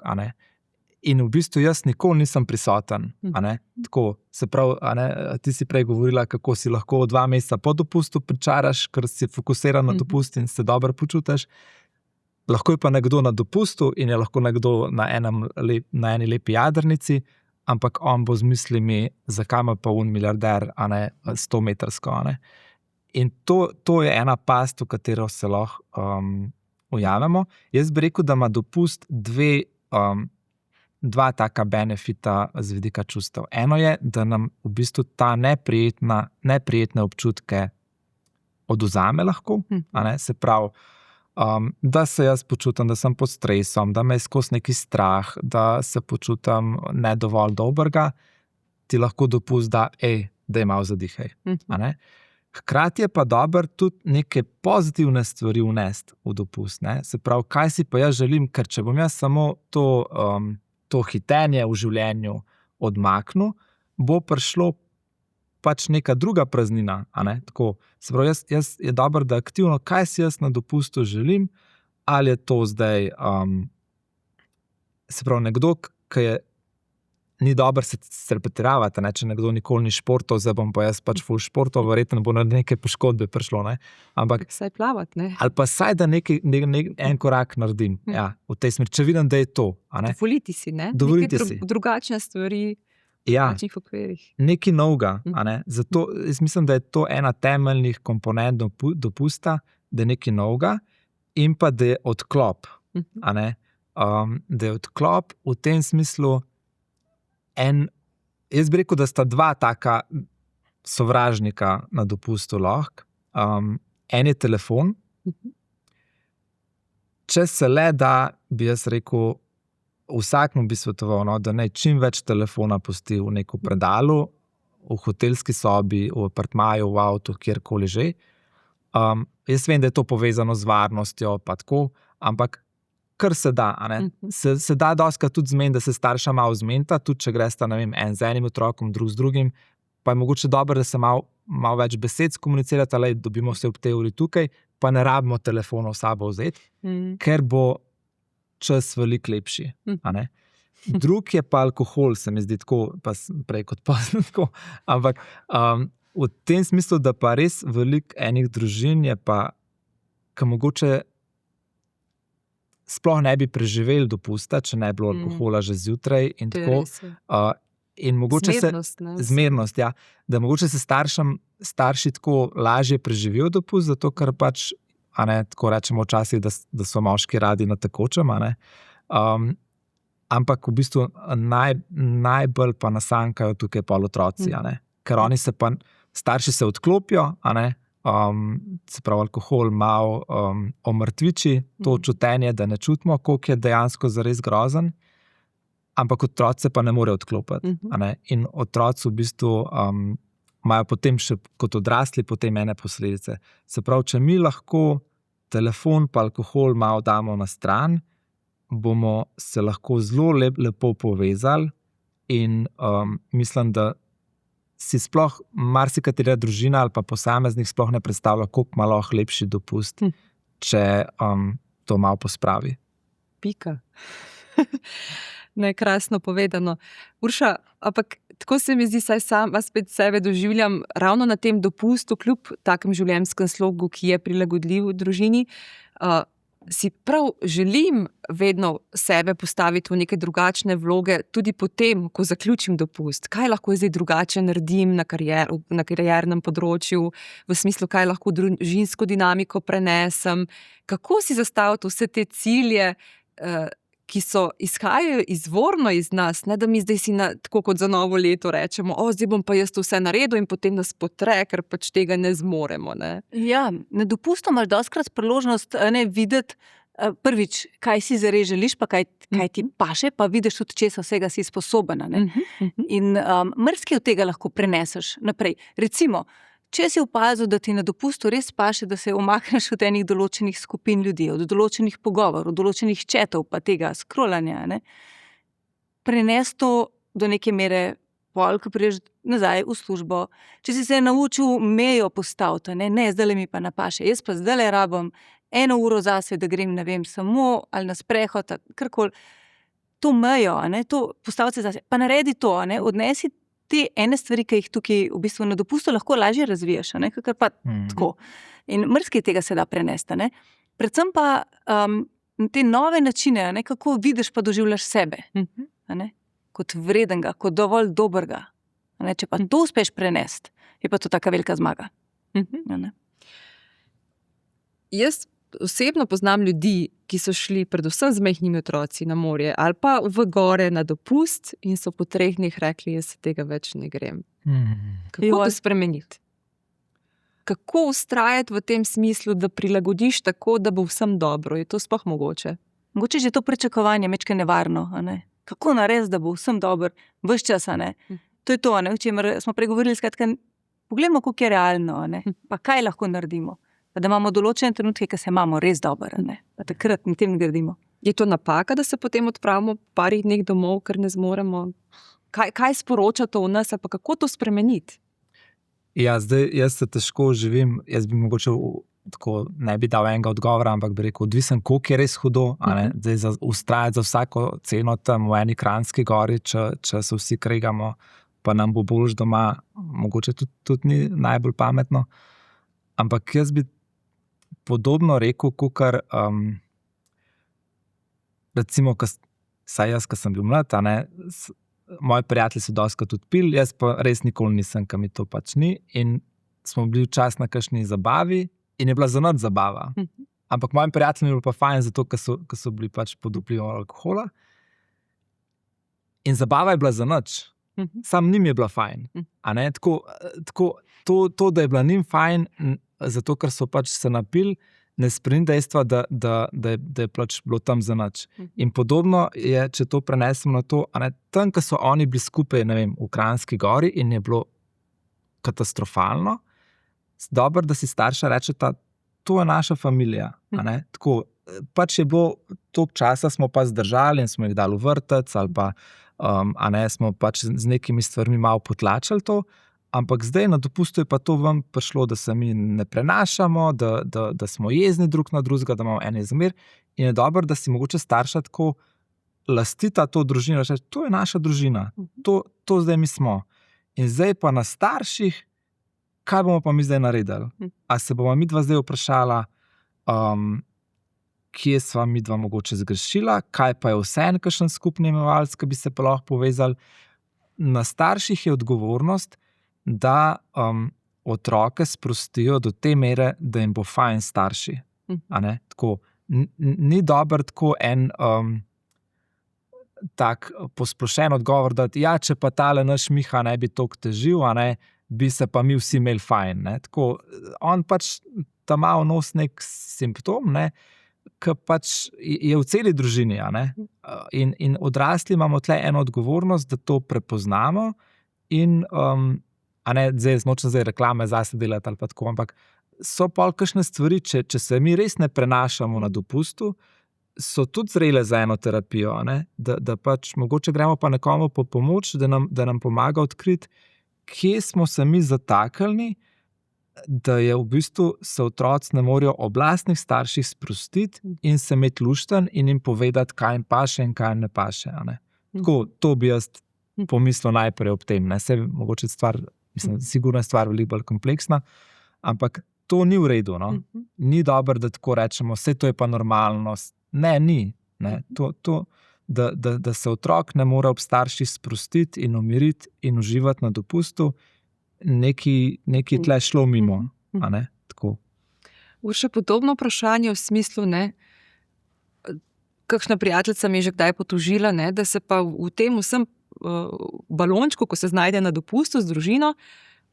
In v bistvu jaz nikoli nisem prisoten. Tako, se pravi, ti si prej govorila, kako si lahko 2 meseca po dopustu pričaraš, ker si fokusiran na dopust in se dobro počutiš. Lahko je pa nekdo na dopustu in je lahko nekdo na eni lepi jadrnici, ampak on bo z mislimi, zakaj ima pa milijarder, 100-metrsko. In to je ena past, v katero se lahko ujamemo. Jaz bi rekel, da ima dopust dva taka benefita z vidika čustev. Eno je, da nam v bistvu ta neprijetne občutke odvzame lahko, se pravi, da se jaz počutim, da sem pod stresom, da me je skozi neki strah, da se počutim ne dovolj dobrega, ti lahko dopust, da je malo zadihaj. Hkrati je pa dobro tudi neke pozitivne stvari vnesti v dopust. Se pravi, kaj si pa jaz želim, ker če bom jaz samo to hitenje v življenju odmaknil, bo prišlo pač neka druga praznina. Tako, se pravi, jaz je dobro, da aktivno, kaj si jaz na dopustu želim, ali je to zdaj, se pravi, nekdo, ki je ni dobro se pretiravati, če nekdo nikoli ni športov, zdaj bom pa jaz pač ful športov, verjetno bo na neke poškodbe prišlo. Ampak saj plavati, ne? Ali pa saj, da en korak naredim. Ja, v tej smeri, če vidim, da je to. Dovoliti si, ne? Dovoliti si. Drugačne stvari v drugačnih okvirih. Nekaj novega. Zato jaz mislim, da je to ena temeljnih komponent dopusta, da je nekaj novega in pa da je odklop. Da je odklop v tem smislu jaz bi rekel, da sta 2 taka sovražnika na dopustu lahko. En je telefon. Če se le da, bi jaz rekel, vsakmu bi svetoval, da naj čim več telefona pusti v nekem predalu, v hotelski sobi, v apartmaju, v avtu, kjerkoli že. Jaz vem, da je to povezano z varnostjo, pa tako, ampak kar se da, a ne. Se da dostikrat tudi zmeniti, da se starša malo zmenita, tudi če gresta, ne vem, en z enim otrokom, drug z drugim, pa je mogoče dobro, da se malo več besed skomunicirata, lej, dobimo se ob tej uri tukaj, pa ne rabimo telefonov s sabo vzeti, ker bo čas veliko lepši, a ne. Drug je pa alkohol, se mi zdi tako, pa prej kot pozno tako, ampak v tem smislu, da pa res veliko enih družin je pa, ki mogoče sploh ne bi preživeli dopusta, če ne bi bilo alkohola že zjutraj in tako. In mogoče zmernost, ja, da mogoče se starši tako lažje preživijo dopust, zato ker pač, a ne, tako rečemo včasih, da so moški radi na tekočem, a ne. Ampak v bistvu najbolj pa nasankajo tukaj pol otroci, a ne. Ker oni se pa, starši se odklopijo, a ne, se pravi alkohol malo omrtviči, to čutenje, da ne čutimo, koliko je dejansko zares grozen, ampak otroci pa ne morejo odklopiti, a ne. In otroci v bistvu imajo potem še kot odrasli potem ene posledice. Se pravi, če mi lahko telefon pa alkohol malo damo na stran, bomo se lahko zelo lepo povezali in mislim, da si sploh marsikatera družina ali pa posameznik sploh ne predstavlja, koliko ima lahko lepši dopust, če to malo pospravi. Pika. Krasno povedano. Urša, ampak tako se mi zdi, saj sama spet sebe doživljam ravno na tem dopustu, kljub takem življenjskem slogu, ki je prilagodljiv v družini, si prav želim vedno sebe postaviti v neke drugačne vloge, tudi potem, ko zaključim dopust. Kaj lahko zdaj drugače naredim na kariernem področju, v smislu, kaj lahko družinsko dinamiko prenesem, kako si zastaviti vse te cilje, ki izhajajo izvorno iz nas, ne da mi zdaj si tako kot za novo leto rečemo, zdaj bom pa jaz to vse naredil in potem nas potre, ker pač tega ne zmoremo. Ne? Ja, na dopustu imaš dostikrat priložnost videti prvič, kaj si zares želiš, pa kaj ti paše, pa vidiš tudi, česa vsega si sposoben. In marsikaj od tega lahko preneseš naprej. Recimo, če si opazil, da ti na dopustu res paše, da se umakneš od enih določenih skupin ljudi, od določenih pogovorov, od določenih chatov, pa tega scrollanja, prenes to do neke mere pol, ko prideš nazaj v službo. Če si se naučil mejo postaviti, ne zdaj mi pa napaše, jaz pa zdaj rabim 1 uro zase, da grem, ne vem, samo ali na sprehod, karkoli. To mejo, to postaviti se zase, pa naredi to, odnesi te ene stvari, ki jih tukaj v bistvu na dopustu lahko lažje razvijaš, kakor pa tako. In marsikaj tega se da prenesti. Predvsem pa te nove načine, kako vidiš pa doživljaš sebe. Kot vredenega, kot dovolj dobrega. Če pa to uspeš prenesti, je pa to taka velika zmaga. Jaz osebno poznam ljudi, ki so šli predvsem z majhnimi otroci na morje ali pa v gore na dopust in so po 3 dneh rekli, jaz se tega več ne grem. Kako to spremeniti? Kako vztrajati v tem smislu, da prilagodiš tako, da bo vsem dobro? Je to sploh mogoče? Mogoče že to pričakovanje mečke nevarno. Kako narediti, da bo vsem dobro ves čas? To je to, o čemer smo pregovorili. Skratka, poglejmo, koliko je realno, pa kaj lahko naredimo. Pa da imamo določene trenutke, ki se imamo res dobro, pa takrat na tem gradimo. Je to napaka, da se potem odpravimo parih dneh domov, ker ne zmoremo? Kaj sporoča to v nas, pa kako to spremeniti? Ja, zdaj jaz se težko živim, jaz bi mogoče tako, ne bi dal enega odgovora, ampak bi rekel, odvisen, koliko je res hudo, zdaj ustrajati za vsako ceno tam v eni Kranjski gori, če se vsi kregamo, pa nam bo boljš doma, mogoče tudi ni najbolj pametno. Ampak jaz bi podobno rekel, kakor recimo, saj jaz, ko sem bil mlad, moji prijatelji so dostikrat tudi pili, jaz pa res nikoli nisem, ker mi to pač ni, in smo bili včasih na kakšni zabavi in je bila za nič zabava. Ampak mojim prijateljem je bilo pa fajn, zato ker so bili pač pod vplivom alkohola. In zabava je bila za nič. Sam njim je bila fajn. To, da je bila njim fajn, zato ker so pač se napili, ne spremeni dejstva, da je pač bilo tam za nič. In podobno je, če to prenesemo na to, tam, ko so oni bili skupaj, ne vem, v Kranjski gori in je bilo katastrofalno, dobro, da si starša rečeta, to je naša familija. Tako, pač je bilo toliko časa, smo pa zdržali in smo jih dali v vrtec, ali pa smo pač z nekimi stvarmi malo potlačali to, ampak zdaj na dopustu je pa to vam prišlo, da se mi ne prenašamo, da smo jezni drug na drugega, da imamo ene zmer, in je dobro, da si mogoče starša tako lastita to družino, reče, to je naša družina, to zdaj mi smo. In zdaj pa na starših, kaj bomo pa mi zdaj naredili? A se bomo mi dva zdaj vprašala, kje sva mi dva mogoče zgrešila, kaj pa je vseeno kakšen skupni imenovalec, ki bi se pa lahko povezali. Na starših je odgovornost, da otroke sprostijo do te mere, da jim bo fajn starši. Tako, ni dober tako en tak posplošen odgovor, da ja, če pa tale naš Miha ne bi toliko težil, bi se pa mi vsi imeli fajn. Tako, on pač ta malo nos nek simptom, ki pač je v celi družini. In odrasli imamo tle eno odgovornost, da to prepoznamo in zdaj nočem reklame zase delati ali pa tako, ampak so pol kakšne stvari, če se mi res ne prenašamo na dopustu, so tudi zrele za eno terapijo, da pač mogoče gremo pa nekomu po pomoč, da nam pomaga odkriti, kje smo se mi zataknili, da je v bistvu se otroci ne morejo ob lastnih starših sprostiti in se imeti lušten in jim povedati, kaj jim paše in kaj jim ne paše. Tako, to bi jaz pomislil najprej ob tem. Saj mogoče stvar, sigurno je stvar veliko bolj kompleksna, ampak to ni v redu. Ni dobro, da tako rečemo, vse to je pa normalnost. Ne, ni. Da se otrok ne more ob starših sprostiti in umiriti in uživati na dopustu, nekaj tle šlo mimo. Urša, podobno vprašanje v smislu, kakšna prijateljica mi je že kdaj potožila, da se pa v tem vsem balončku, ko se znajde na dopustu z družino,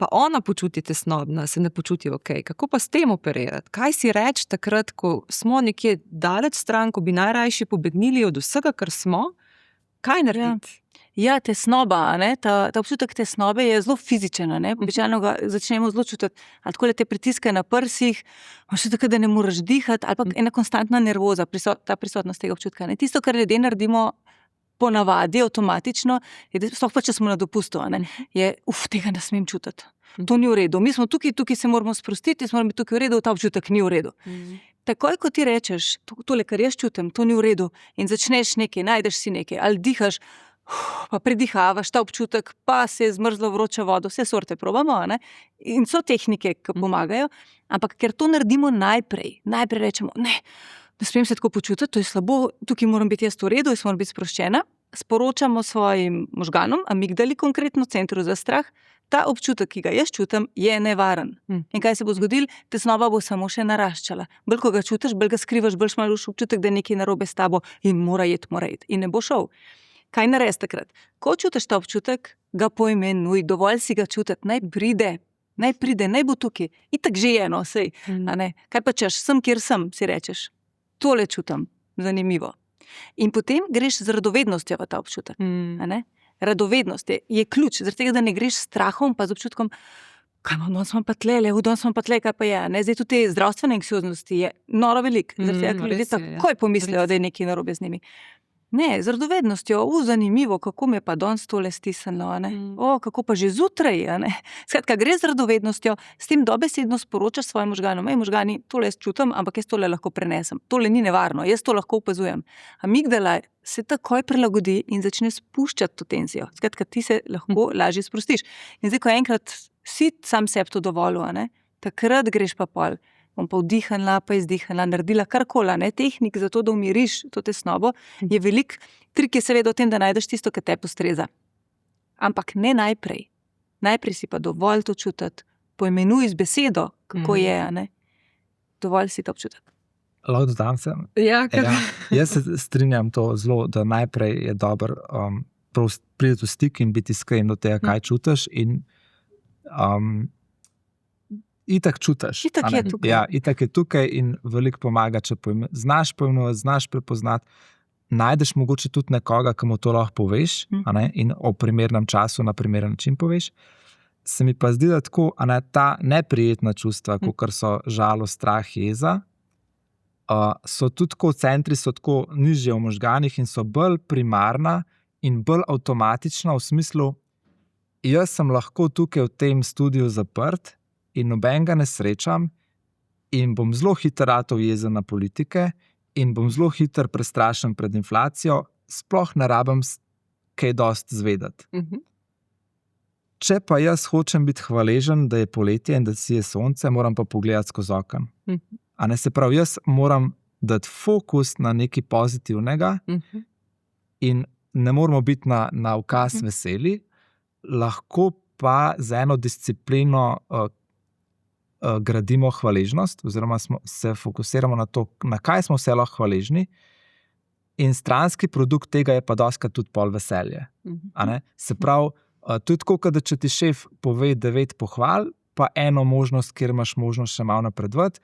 pa ona počuti tesnobna, se ne počuti ok. Kako pa s tem operirati? Kaj si reči takrat, ko smo nekje daleč stran, ko bi najrajši pobegnili od vsega, kar smo? Kaj narediti? Ja, tesnoba, ta občutek tesnobe je zelo fizičen. Običajno ga začnemo zelo čutiti. Ali tako te pritiske na prsih, še tako, da ne moreš dihati, ali pa ena konstantna nervoza, ta prisotnost tega občutka. Tisto, kar ljudje naredimo po navadi, avtomatično, sploh pa, če smo na dopustu, je, tega ne smem čutiti. To ni v redu. Mi smo tukaj se moramo sprostiti, smo biti tukaj v redu, ta občutek ni v redu. Takoj, ko ti rečeš, tole, kar jaz čutim, to ni v redu, in začneš nekaj, najdeš si nekaj, ali dihaš, pa predihavaš ta občutek, pa se je zmrzlo vroča vodo, vse sorte probamo, in so tehnike, ki pomagajo, ampak ker to naredimo najprej rečemo, ne smem se tako počutiti, to je slabo, tukaj moram biti jaz v redu, jaz moram biti sproščena, sporočamo svojim možganom, amigdali konkretno, centru za strah, ta občutek, ki ga jaz čutim, je nevaren. In kaj se bo zgodilo? Tesnoba bo samo še naraščala. Bolj, ko ga čutiš, bolj ga skrivaš, bolj imaš občutek, da je nekaj narobe s tabo in mora iti. In ne bo šel. Kaj narediš takrat? Ko čutiš ta občutek, ga poimenuj, dovolj si ga čutiti, naj pride, naj bo tukaj. Itak že je, sej. Kaj pa češ, sem, kjer sem, si rečeš. Tole čutim, zanimivo. In potem greš z radovednostjo v ta občutek. Radovednost je ključ, zaradi tega, da ne greš s strahom, pa z občutkom, kaj imam, danes imam pa tle, kaj pa je. Zdaj tudi te zdravstvene anksioznosti je noro veliko, zaradi tega, ker ljudje takoj pomislijo, da je nekaj narobe z njimi. Ne, z radovednostjo, zanimivo, kako me pa danes tole stisnilo, kako pa že zjutraj, Skratka, gre z radovednostjo, s tem dobesedno sporočaš svojim možganom, možgani, tole jaz čutim, ampak jaz tole lahko prenesem, tole ni nevarno, jaz to lahko opazujem. Amigdala se takoj prilagodi in začne spuščati to tenzijo. Skratka, ti se lahko lažje sprostiš. In zdaj, ko enkrat si sam sebi to dovolil, takrat greš pa pol. Bom pa vdihnila, pa izdihnila, naredila karkoli, tehnik za to, da umiriš to tesnobo, je velik. Trik je seveda v tem, da najdeš tisto, kar te postreza. Ampak ne najprej. Najprej si pa dovolj to čutiti, poimenuj z besedo, kako je, Dovolj si to občutiti. Lahko dodam se? Ja, jaz se strinjam to zelo, da najprej je dobro priti v stik in biti iskren do tega, kaj čutiš in itak čutiš. Itak je tukaj. Ja, itak je tukaj in veliko pomaga, če znaš pojmenovati, znaš prepoznati, najdeš mogoče tudi nekoga, ki mu to lahko poveš, in o primernem času na primeren način poveš. se mi pa zdi, da tako, ta neprijetna čustva, kot so žalost, strah, jeza, so tudi tako, centri so tako nižje v možganih in so bolj primarna in bolj avtomatična v smislu, jaz sem lahko tukaj v tem studiu zaprt in nobenega ne srečam in bom zelo hitro ratov jezen na politike in bom zelo hitro prestrašen pred inflacijo, sploh ne rabim kaj dosti zvedeti. Če pa jaz hočem biti hvaležen, da je poletje in da si je sonce, moram pa pogledati skozi okno. A ne, se pravi, jaz moram dati fokus na nekaj pozitivnega in ne moramo biti na ukaz veseli, lahko pa z eno disciplino gradimo hvaležnost, oziroma se fokusiramo na to, na kaj smo vse lahko hvaležni, in stranski produkt tega je pa dostikrat tudi pol veselje. A ne? Se pravi, to je tako, da če ti šef pove 9 pohval, pa eno možnost, kjer imaš možnost še malo napredovati,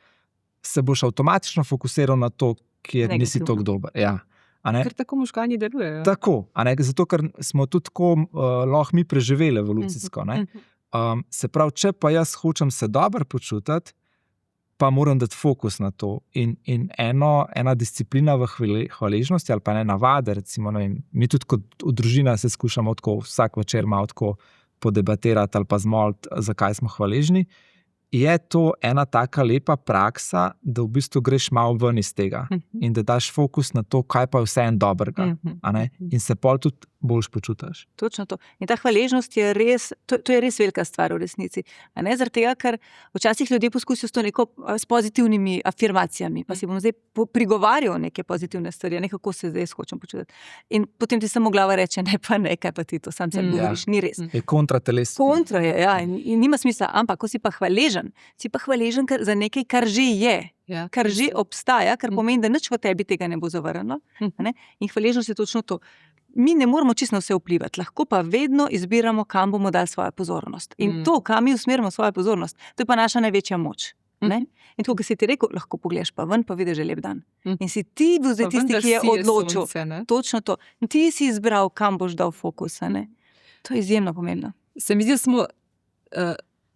se boš avtomatično fokusiral na to, kjer nisi tako dober. Ja. Ker tako možgani delujejo. Tako, zato ker smo tudi tako lahko mi preživeli evolucijsko. Se pravi, če pa jaz hočem se dobro počutiti, pa moram dati fokus na to. In ena disciplina v hvaležnosti ali pa ena navada, recimo, ne vem, mi tudi kot v družina se skušamo tako vsak večer malo tako podebatirati ali pa zmoliti, zakaj smo hvaležni, je to ena taka lepa praksa, da v bistvu greš malo ven iz tega in da daš fokus na to, kaj pa je vse en dobrega. In se pol tudi boljš počutiš. Točno to. In ta hvaležnost je res, to je res velika stvar v resnici. Zaradi tega, ker včasih ljudje poskusijo s pozitivnimi afirmacijami, pa si bom zdaj prigovarjal neke pozitivne stvari, nekako se zdaj hočem počutiti. In potem ti samo glava reče, ne pa ne, kaj pa ti to, sam se govoriš, ni res. Je kontratelesno. Kontra je, ja, in nima smisla, ampak ko si pa hvaležen za nekaj, kar že je. Kar že obstaja, kar pomeni, da nič v tebi tega ne bo zavrnilo. In hvaležnost je točno to. Mi ne moramo čisto vse vplivati, lahko pa vedno izbiramo, kam bomo dali svojo pozornost. In to, kam mi usmerimo svojo pozornost, to je pa naša največja moč. In tako, kot si ti rekel, lahko pogledaš pa ven, pa vidiš že lep dan. In si ti bil zdaj tisti, ki je odločil. Točno to. In ti si izbral, kam boš dal fokus. To je izjemno pomembno. Se mi zdi, da smo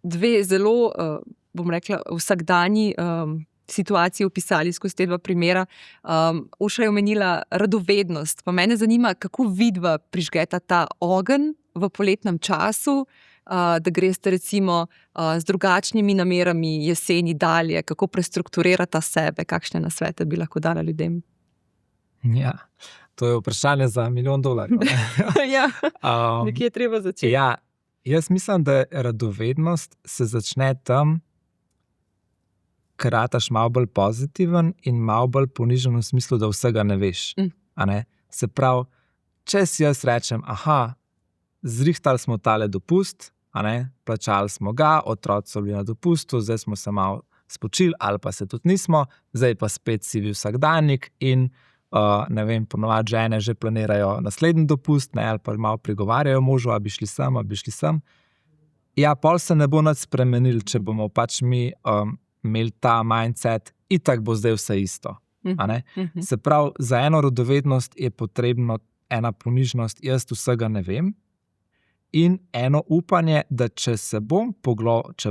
dve zelo, bom rekla, vsakdanji situaciji opisali skozi te dva primera. Uša je omenila radovednost. Pa mene zanima, kako vidva prižgeta ta ogenj v poletnem času, da greste recimo z drugačnimi namerami jeseni dalje, kako prestrukturirata sebe, kakšne nasvete bi lahko dala ljudem? Ja, to je vprašanje za $1 milijon. Ja, nekje je treba začeti. Ja, jaz mislim, da radovednost se začne tam, ker rataš malo bolj pozitiven in malo bolj ponižen v smislu, da vsega ne veš. Se pravi, če si jaz rečem, zrihtali smo tale dopust, plačali smo ga, otroci so bili na dopustu, zdaj smo se malo spočili, ali pa se tudi nismo, zdaj pa spet si bil vsakdanjik in ne vem, ponovadi žene že planirajo naslednji dopust, ali pa malo prigovarjajo možu, a bi šli sem. Ja, pol se ne bo nič spremenil, če bomo pač mi imeli ta mindset, itak bo zdaj vse isto. Se pravi, za eno radovednost je potrebno ena ponižnost, jaz vsega ne vem, in eno upanje, da če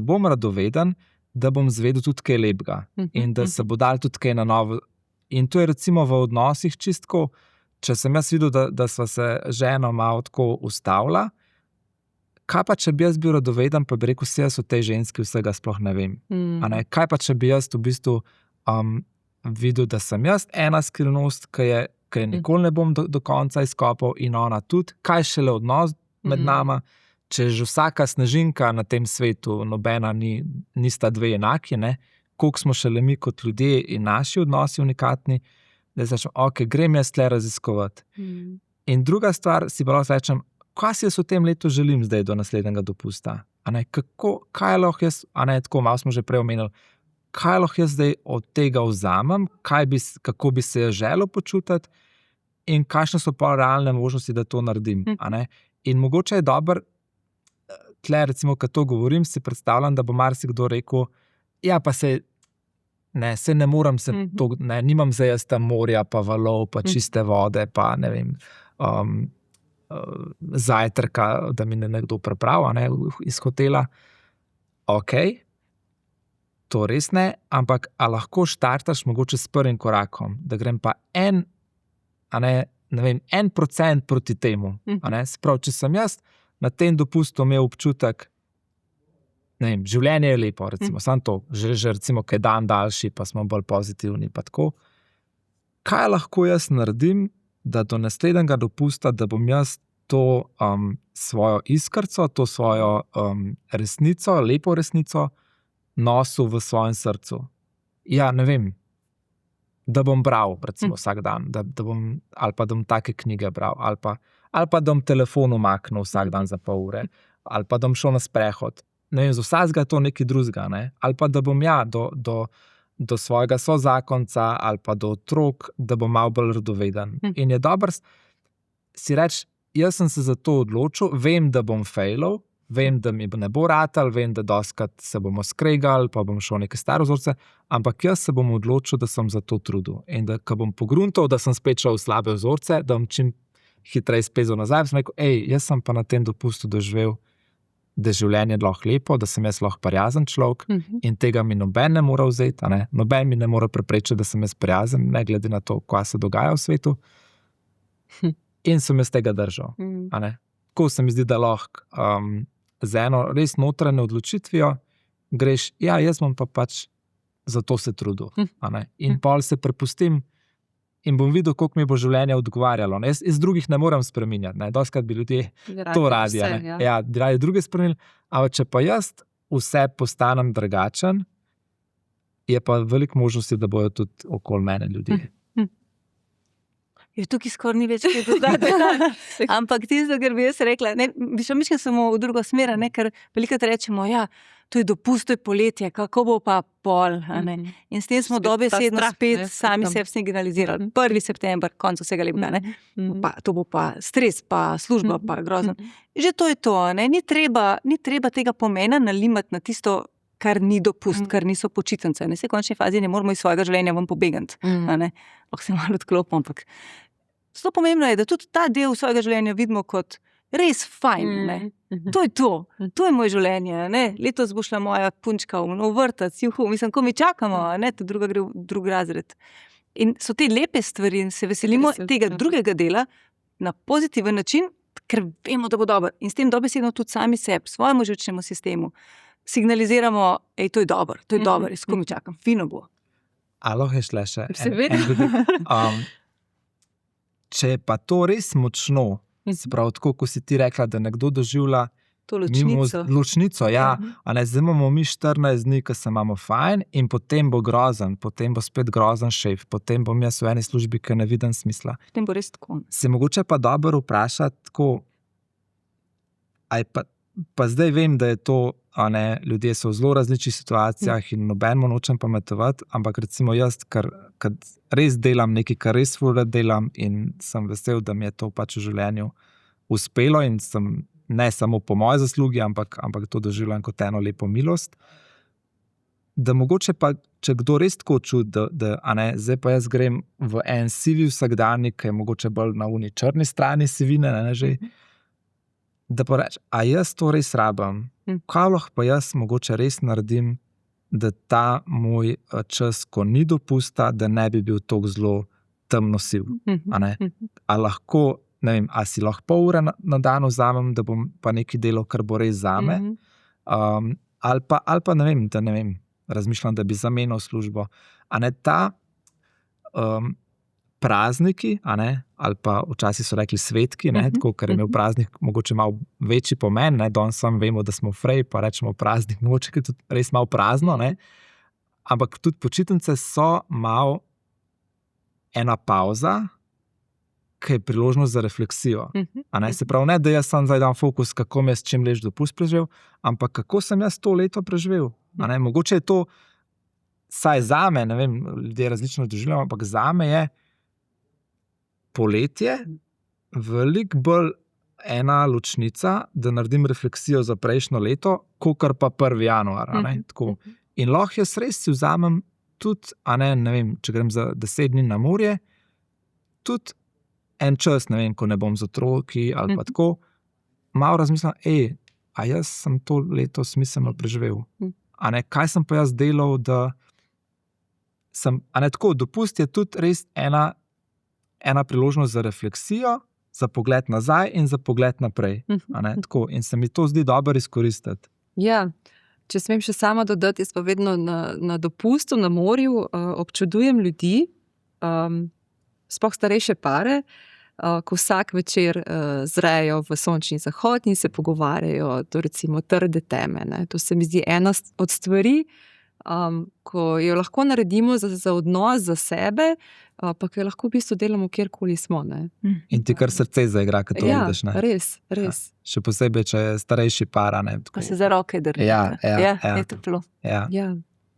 bom radoveden, da bom zvedel tudi kaj lepega in da se bo dal tudi kaj na novo. In to je recimo v odnosih čistko, če sem jaz videl, da sva se ženo malo tako ustavila, kaj pa, če bi jaz bil radoveden, pa bi rekel, se jaz o tej ženski vsega sploh ne vem. Kaj pa, če bi jaz v bistvu videl, da sem jaz ena skrivnost, ki je nikoli ne bom do konca izkopal in ona tudi, kaj šele odnos med nama, če že vsaka snežinka na tem svetu, nobena nista dve enaki, koliko smo šele mi kot ljudje in naši odnosi unikatni, da začnem, grem jaz tle raziskovati. In druga stvar, si pa lahko rečem, kaj si jaz v tem letu želim zdaj do naslednjega dopusta? Kaj lahko jaz, tako malo smo že prej omenili, kaj lahko jaz zdaj od tega vzamem, kako bi se želel počutiti in kakšne so pa realne možnosti, da to naredim. In mogoče je dobro, tle recimo, ko to govorim, si predstavljam, da bo marsikdo rekel, ja, pa se ne morem nimam zdaj jaz tam morja, pa valov, pa čiste vode, pa ne vem, zajtrka, da mi nekdo pripravi, ne, iz hotela. Ok, to res ne, ampak a lahko štartaš mogoče s prvim korakom, da grem pa 1% proti temu. Sprav, če sem jaz na tem dopustu imel občutek, ne vem, življenje je lepo, recimo, samo to, že recimo, kaj dan daljši, pa smo bolj pozitivni, pa tako. Kaj lahko jaz naredim, da do naslednjega dopusta, da bom jaz to svojo iskrco, to svojo resnico, lepo resnico, nosil v svojem srcu. Ja, ne vem, da bom bral, recimo, vsak dan, da bom, ali pa da bom take knjige bral, ali pa da bom telefon umaknil vsak dan za pol ure, ali pa da bom šel na sprehod. Ne vem, za vsakega je to nekaj drugega, ne? Ali pa da bom do svojega sozakonca ali pa do otrok, da bom malo bolj radoveden. In je dobro si reči, jaz sem se za to odločil, vem, da bom failal, vem, da mi ne bo ratal, vem, da dostikrat se bomo skregali, pa bom šel neke stare vzorce, ampak jaz se bom odločil, da sem za to trudil. In da, ko bom pogruntal, da sem spet šel v slabe vzorce, da bom čim hitreje spezal nazaj, sem rekel, jaz sem pa na tem dopustu doživel, da je življenje lahko lepo, da sem jaz lahko prijazen človek in tega mi noben ne more vzeti, noben mi ne more preprečiti, da sem jaz prijazen, ne glede na to, kaj se dogaja v svetu. In sem jaz tega držal. Tako se mi zdi, da lahko z eno res notranjo odločitvijo greš, jaz bom pa pač za to se trudil. In pol se prepustim in bom videl, koliko mi bo življenje odgovarjalo. Jaz drugih ne morem spreminjati. Dostikrat bi ljudje to radi. Bi radi druge spremenili, ampak če pa jaz vse postanem drugačen, je pa veliko možnosti, da bojo tudi okoli mene ljudje. Tukaj skoraj ni več kaj dodati. Ampak tisto, kar bi jaz rekla, bi šel mišljati samo v drugo smer, ker velikokrat rečemo, to je dopust, to je poletje, kako bo pa pol. In s tem smo dobesedno spet sami sebi signalizirali. 1. september, konec vsega lepega. To bo pa stres, pa služba, pa grozno. Že to je to. Ni treba tega pomena nalimati na tisto, kar ni dopust, kar niso počitnice. V končni fazi ne moramo iz svojega življenja ven pobegati. Lahko se malo odklopimo, ampak zelo pomembno je, da tudi ta del svojega življenja vidimo kot res fajn. To je to. To je moje življenje. Letos bo šla moja punčka v nov vrtec, mislim, ko mi čakamo, ta druga gre v drugi razred. In so te lepe stvari in se veselimo tega drugega dela na pozitiven način, ker vemo, da bo dobro. In s tem dobesedno tudi sami sebi, svojemu živčnemu sistemu signaliziramo, to je dobro, jaz ko mi čakam, fino bo. Lahko je šle še če je pa to res močno, sprav tako, ko si ti rekla, da nekdo doživlja to ločnico, zdaj imamo mi 14 dni, ko se imamo fajn in potem bo grozen, potem bo spet grozen šef, potem bom jaz v eni službi, ki ne vidim smisla. Potem bo res tako. Se mogoče pa dobro vprašati tako, pa zdaj vem, da je to, ljudje so v zelo različnih situacijah in nobenemu nočem pametovati, ampak recimo jaz, ker res delam nekaj, kar res delam in sem vesel, da mi je to pač v življenju uspelo in sem ne samo po moji zaslugi, ampak to doživljam kot eno lepo milost, da mogoče pa, če kdo res tako čuti, da zdaj pa jaz grem v en sivi vsakdanjik, ki je mogoče bolj na uni črni strani sivine, že, da pa reč, a jaz to res rabim, kaj lahko pa jaz mogoče res naredim, da ta moj čas, ko ni dopusta, da ne bi bil tako zelo temno siv. A lahko, ne vem, a si lahko pol ure na dan vzamem, da bom pa nekaj delal, kar bo res zame, ali pa ne vem, razmišljam, da bi zamenil službo. Ta prazniki, ali pa včasih so rekli svetki, tako, ker je imel praznik mogoče malo večji pomen, danes sam vemo, da smo frej, pa rečemo praznik, mogoče je tudi res malo prazno, ampak tudi počitnice so malo ena pauza, ki je priložnost za refleksijo. Se pravi, ne, da jaz sam zdaj dam fokus, kako mi jaz čim lež dopust preživel, ampak kako sem jaz to leto preživel. Mogoče je to, saj zame, ne vem, ljudje različno doživljajo, ampak zame je poletje veliko bolj ena ločnica, da naredim refleksijo za prejšnjo leto, kakor pa 1. januar. Tako. In lahko jaz res si vzamem tudi, ne vem, če grem za 10 dni na morje, tudi en čas, ne vem, ko ne bom z otroki ali pa tako, malo razmislim, a jaz sem to leto smiselno preživel. A ne, kaj sem pa jaz delal, da sem, a ne tako, dopust je tudi res ena priložnost za refleksijo, za pogled nazaj in za pogled naprej. A ne, tako, in se mi to zdi dobro izkoristiti. Ja, če smem še sama dodati, jaz pa vedno na dopustu, na morju občudujem ljudi, sploh starejše pare, ko vsak večer zrejo v sončni zahod in se pogovarjajo do recimo trde teme. Ne. To se mi zdi ena od stvari, ko jo lahko naredimo za odnos, za sebe, pa ko jo lahko v bistvu delamo kjerkoli smo. Ne. In ti kar srce zaigra, ko to vidiš. Ne? Res. Ja. Še posebej, če je starejši par. Ko se za roke držijo. Je toplo. Ja,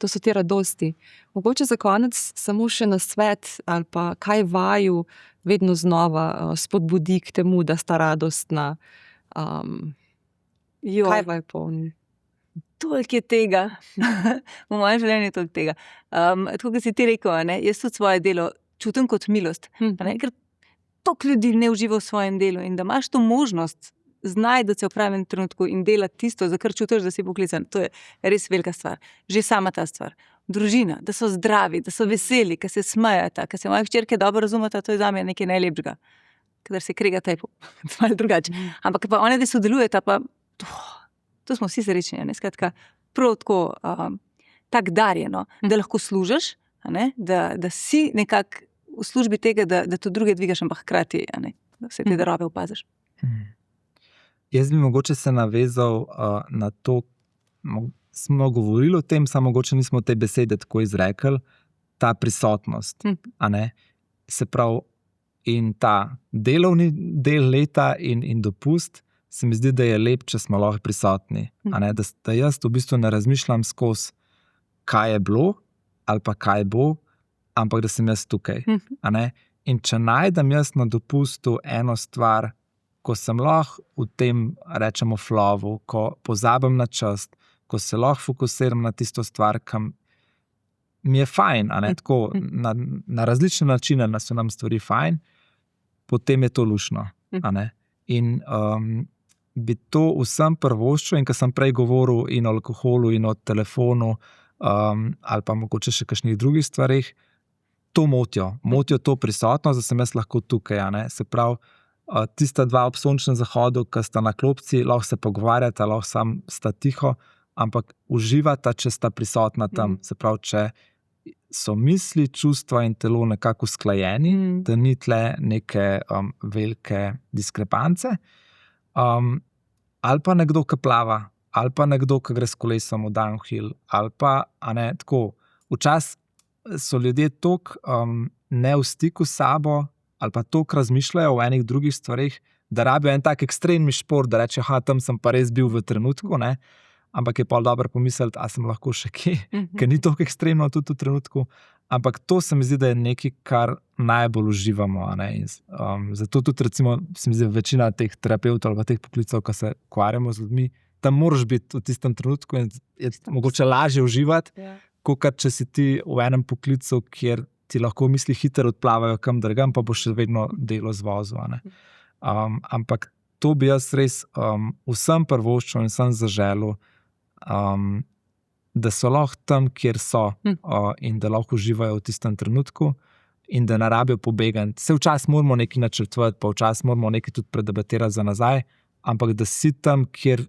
to so te radosti. Mogoče za konec samo še nasvet ali pa kaj vaju vedno znova spodbudi k temu, da sta radostna. Kaj vaju polni? Toliko je tega. V mojem življenju je toliko tega. Tako, kot si ti rekel, ne, jaz tudi svoje delo čutim kot milost. Ne, ker toliko ljudi ne uživa v svojem delu in da imaš to možnost znajti se v pravem trenutku in delati tisto, za kar čutiš, da si poklican. To je res velika stvar. Že sama ta stvar. Družina, da so zdravi, da so veseli, da se smejata, da se moje hčerke dobro razumeta, to je zame nekaj najlepšega. Kadar se kregata, je malo drugače. Ampak pa one, da sodelujeta, pa to smo vsi srečni. Skratka, prav tako tak darjeno, da lahko služiš, da si nekako v službi tega, da to druge dvigaš, ampak hkrati da vse te darobe opaziš. Jaz bi mogoče se navezal na to, smo govorili o tem, samo mogoče nismo te besede tako izrekli, ta prisotnost. Se pravi, in ta delovni del leta in dopust, se mi zdi, da je lep, če smo lahko prisotni. Da jaz v bistvu ne razmišljam skozi, kaj je bilo ali pa kaj bo, ampak da sem jaz tukaj. In če najdem jaz na dopustu eno stvar, ko sem lahko v tem, rečemo, flowu, ko pozabim na čas, ko se lahko fokusiram na tisto stvar, kam mi je fajn, tako, na različne načine so nam stvari fajn, potem je to luštno. In bi to vsem prvoščil, in ko sem prej govoril in o alkoholu, in o telefonu, ali pa mogoče še kakšnih drugih stvarih, to motijo to prisotnost, da sem jaz lahko tukaj. Se pravi, tista dva ob sončnem zahodu, ki sta na klopci, lahko se pogovarjata, lahko sam sta tiho, ampak uživata, če sta prisotna tam. Se pravi, če so misli, čustva in telo nekako usklajeni, da ni tle neke velike diskrepance. Ali pa nekdo, ki plava, ali pa nekdo, ki gre s kolesom v downhill, ali pa, tako, včasih so ljudje toliko ne v stiku s sabo, ali pa toliko razmišljajo o enih drugih stvarih, da rabijo en tak ekstremni šport, da reče, tam sem pa res bil v trenutku, ne? Ampak je pa dobro pomisliti, a sem lahko še kje, ker ni toliko ekstremno tudi v trenutku. Ampak to se mi zdi, da je nekaj, kar najbolj uživamo. Zato tudi, recimo, se mi zdi, večina teh terapeutov ali teh poklicev, ki se ukvarjamo z ljudmi, tam moraš biti v tistem trenutku in je mogoče lažje uživati, kot če si ti v enem poklicu, kjer ti lahko misli hitro odplavajo kam drugam, pa bo še vedno delo zvozil. Ampak to bi jaz res vsem prvoščil in vsem zaželil, da so lahko tam, kjer so, in da lahko uživajo v tistem trenutku in da ne rabijo pobegati. Se včasih moramo nekaj načrtovati, pa včasih moramo nekaj tudi predebatirati za nazaj, ampak da si tam, kjer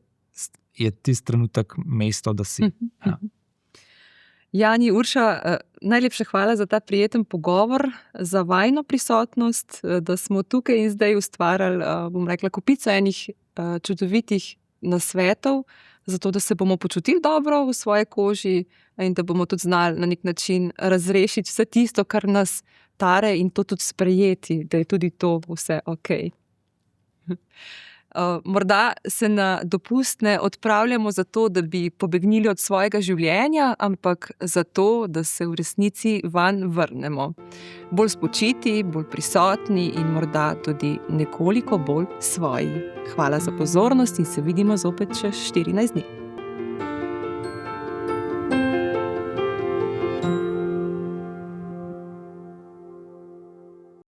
je tisti trenutek mesto, da si. Jani, Urša, najlepša hvala za ta prijeten pogovor, za vajno prisotnost, da smo tukaj in zdaj ustvarjali, bom rekla, kopico enih čudovitih nasvetov, zato da se bomo počutili dobro v svoji koži in da bomo tudi znali na nek način razrešiti vse tisto, kar nas tare in to tudi sprejeti, da je tudi to vse okej. Morda se na dopust ne odpravljamo zato, da bi pobegnili od svojega življenja, ampak zato, da se v resnici vanj vrnemo. Bolj spočiti, bolj prisotni in morda tudi nekoliko bolj svoji. Hvala za pozornost in se vidimo zopet čez 14 dni.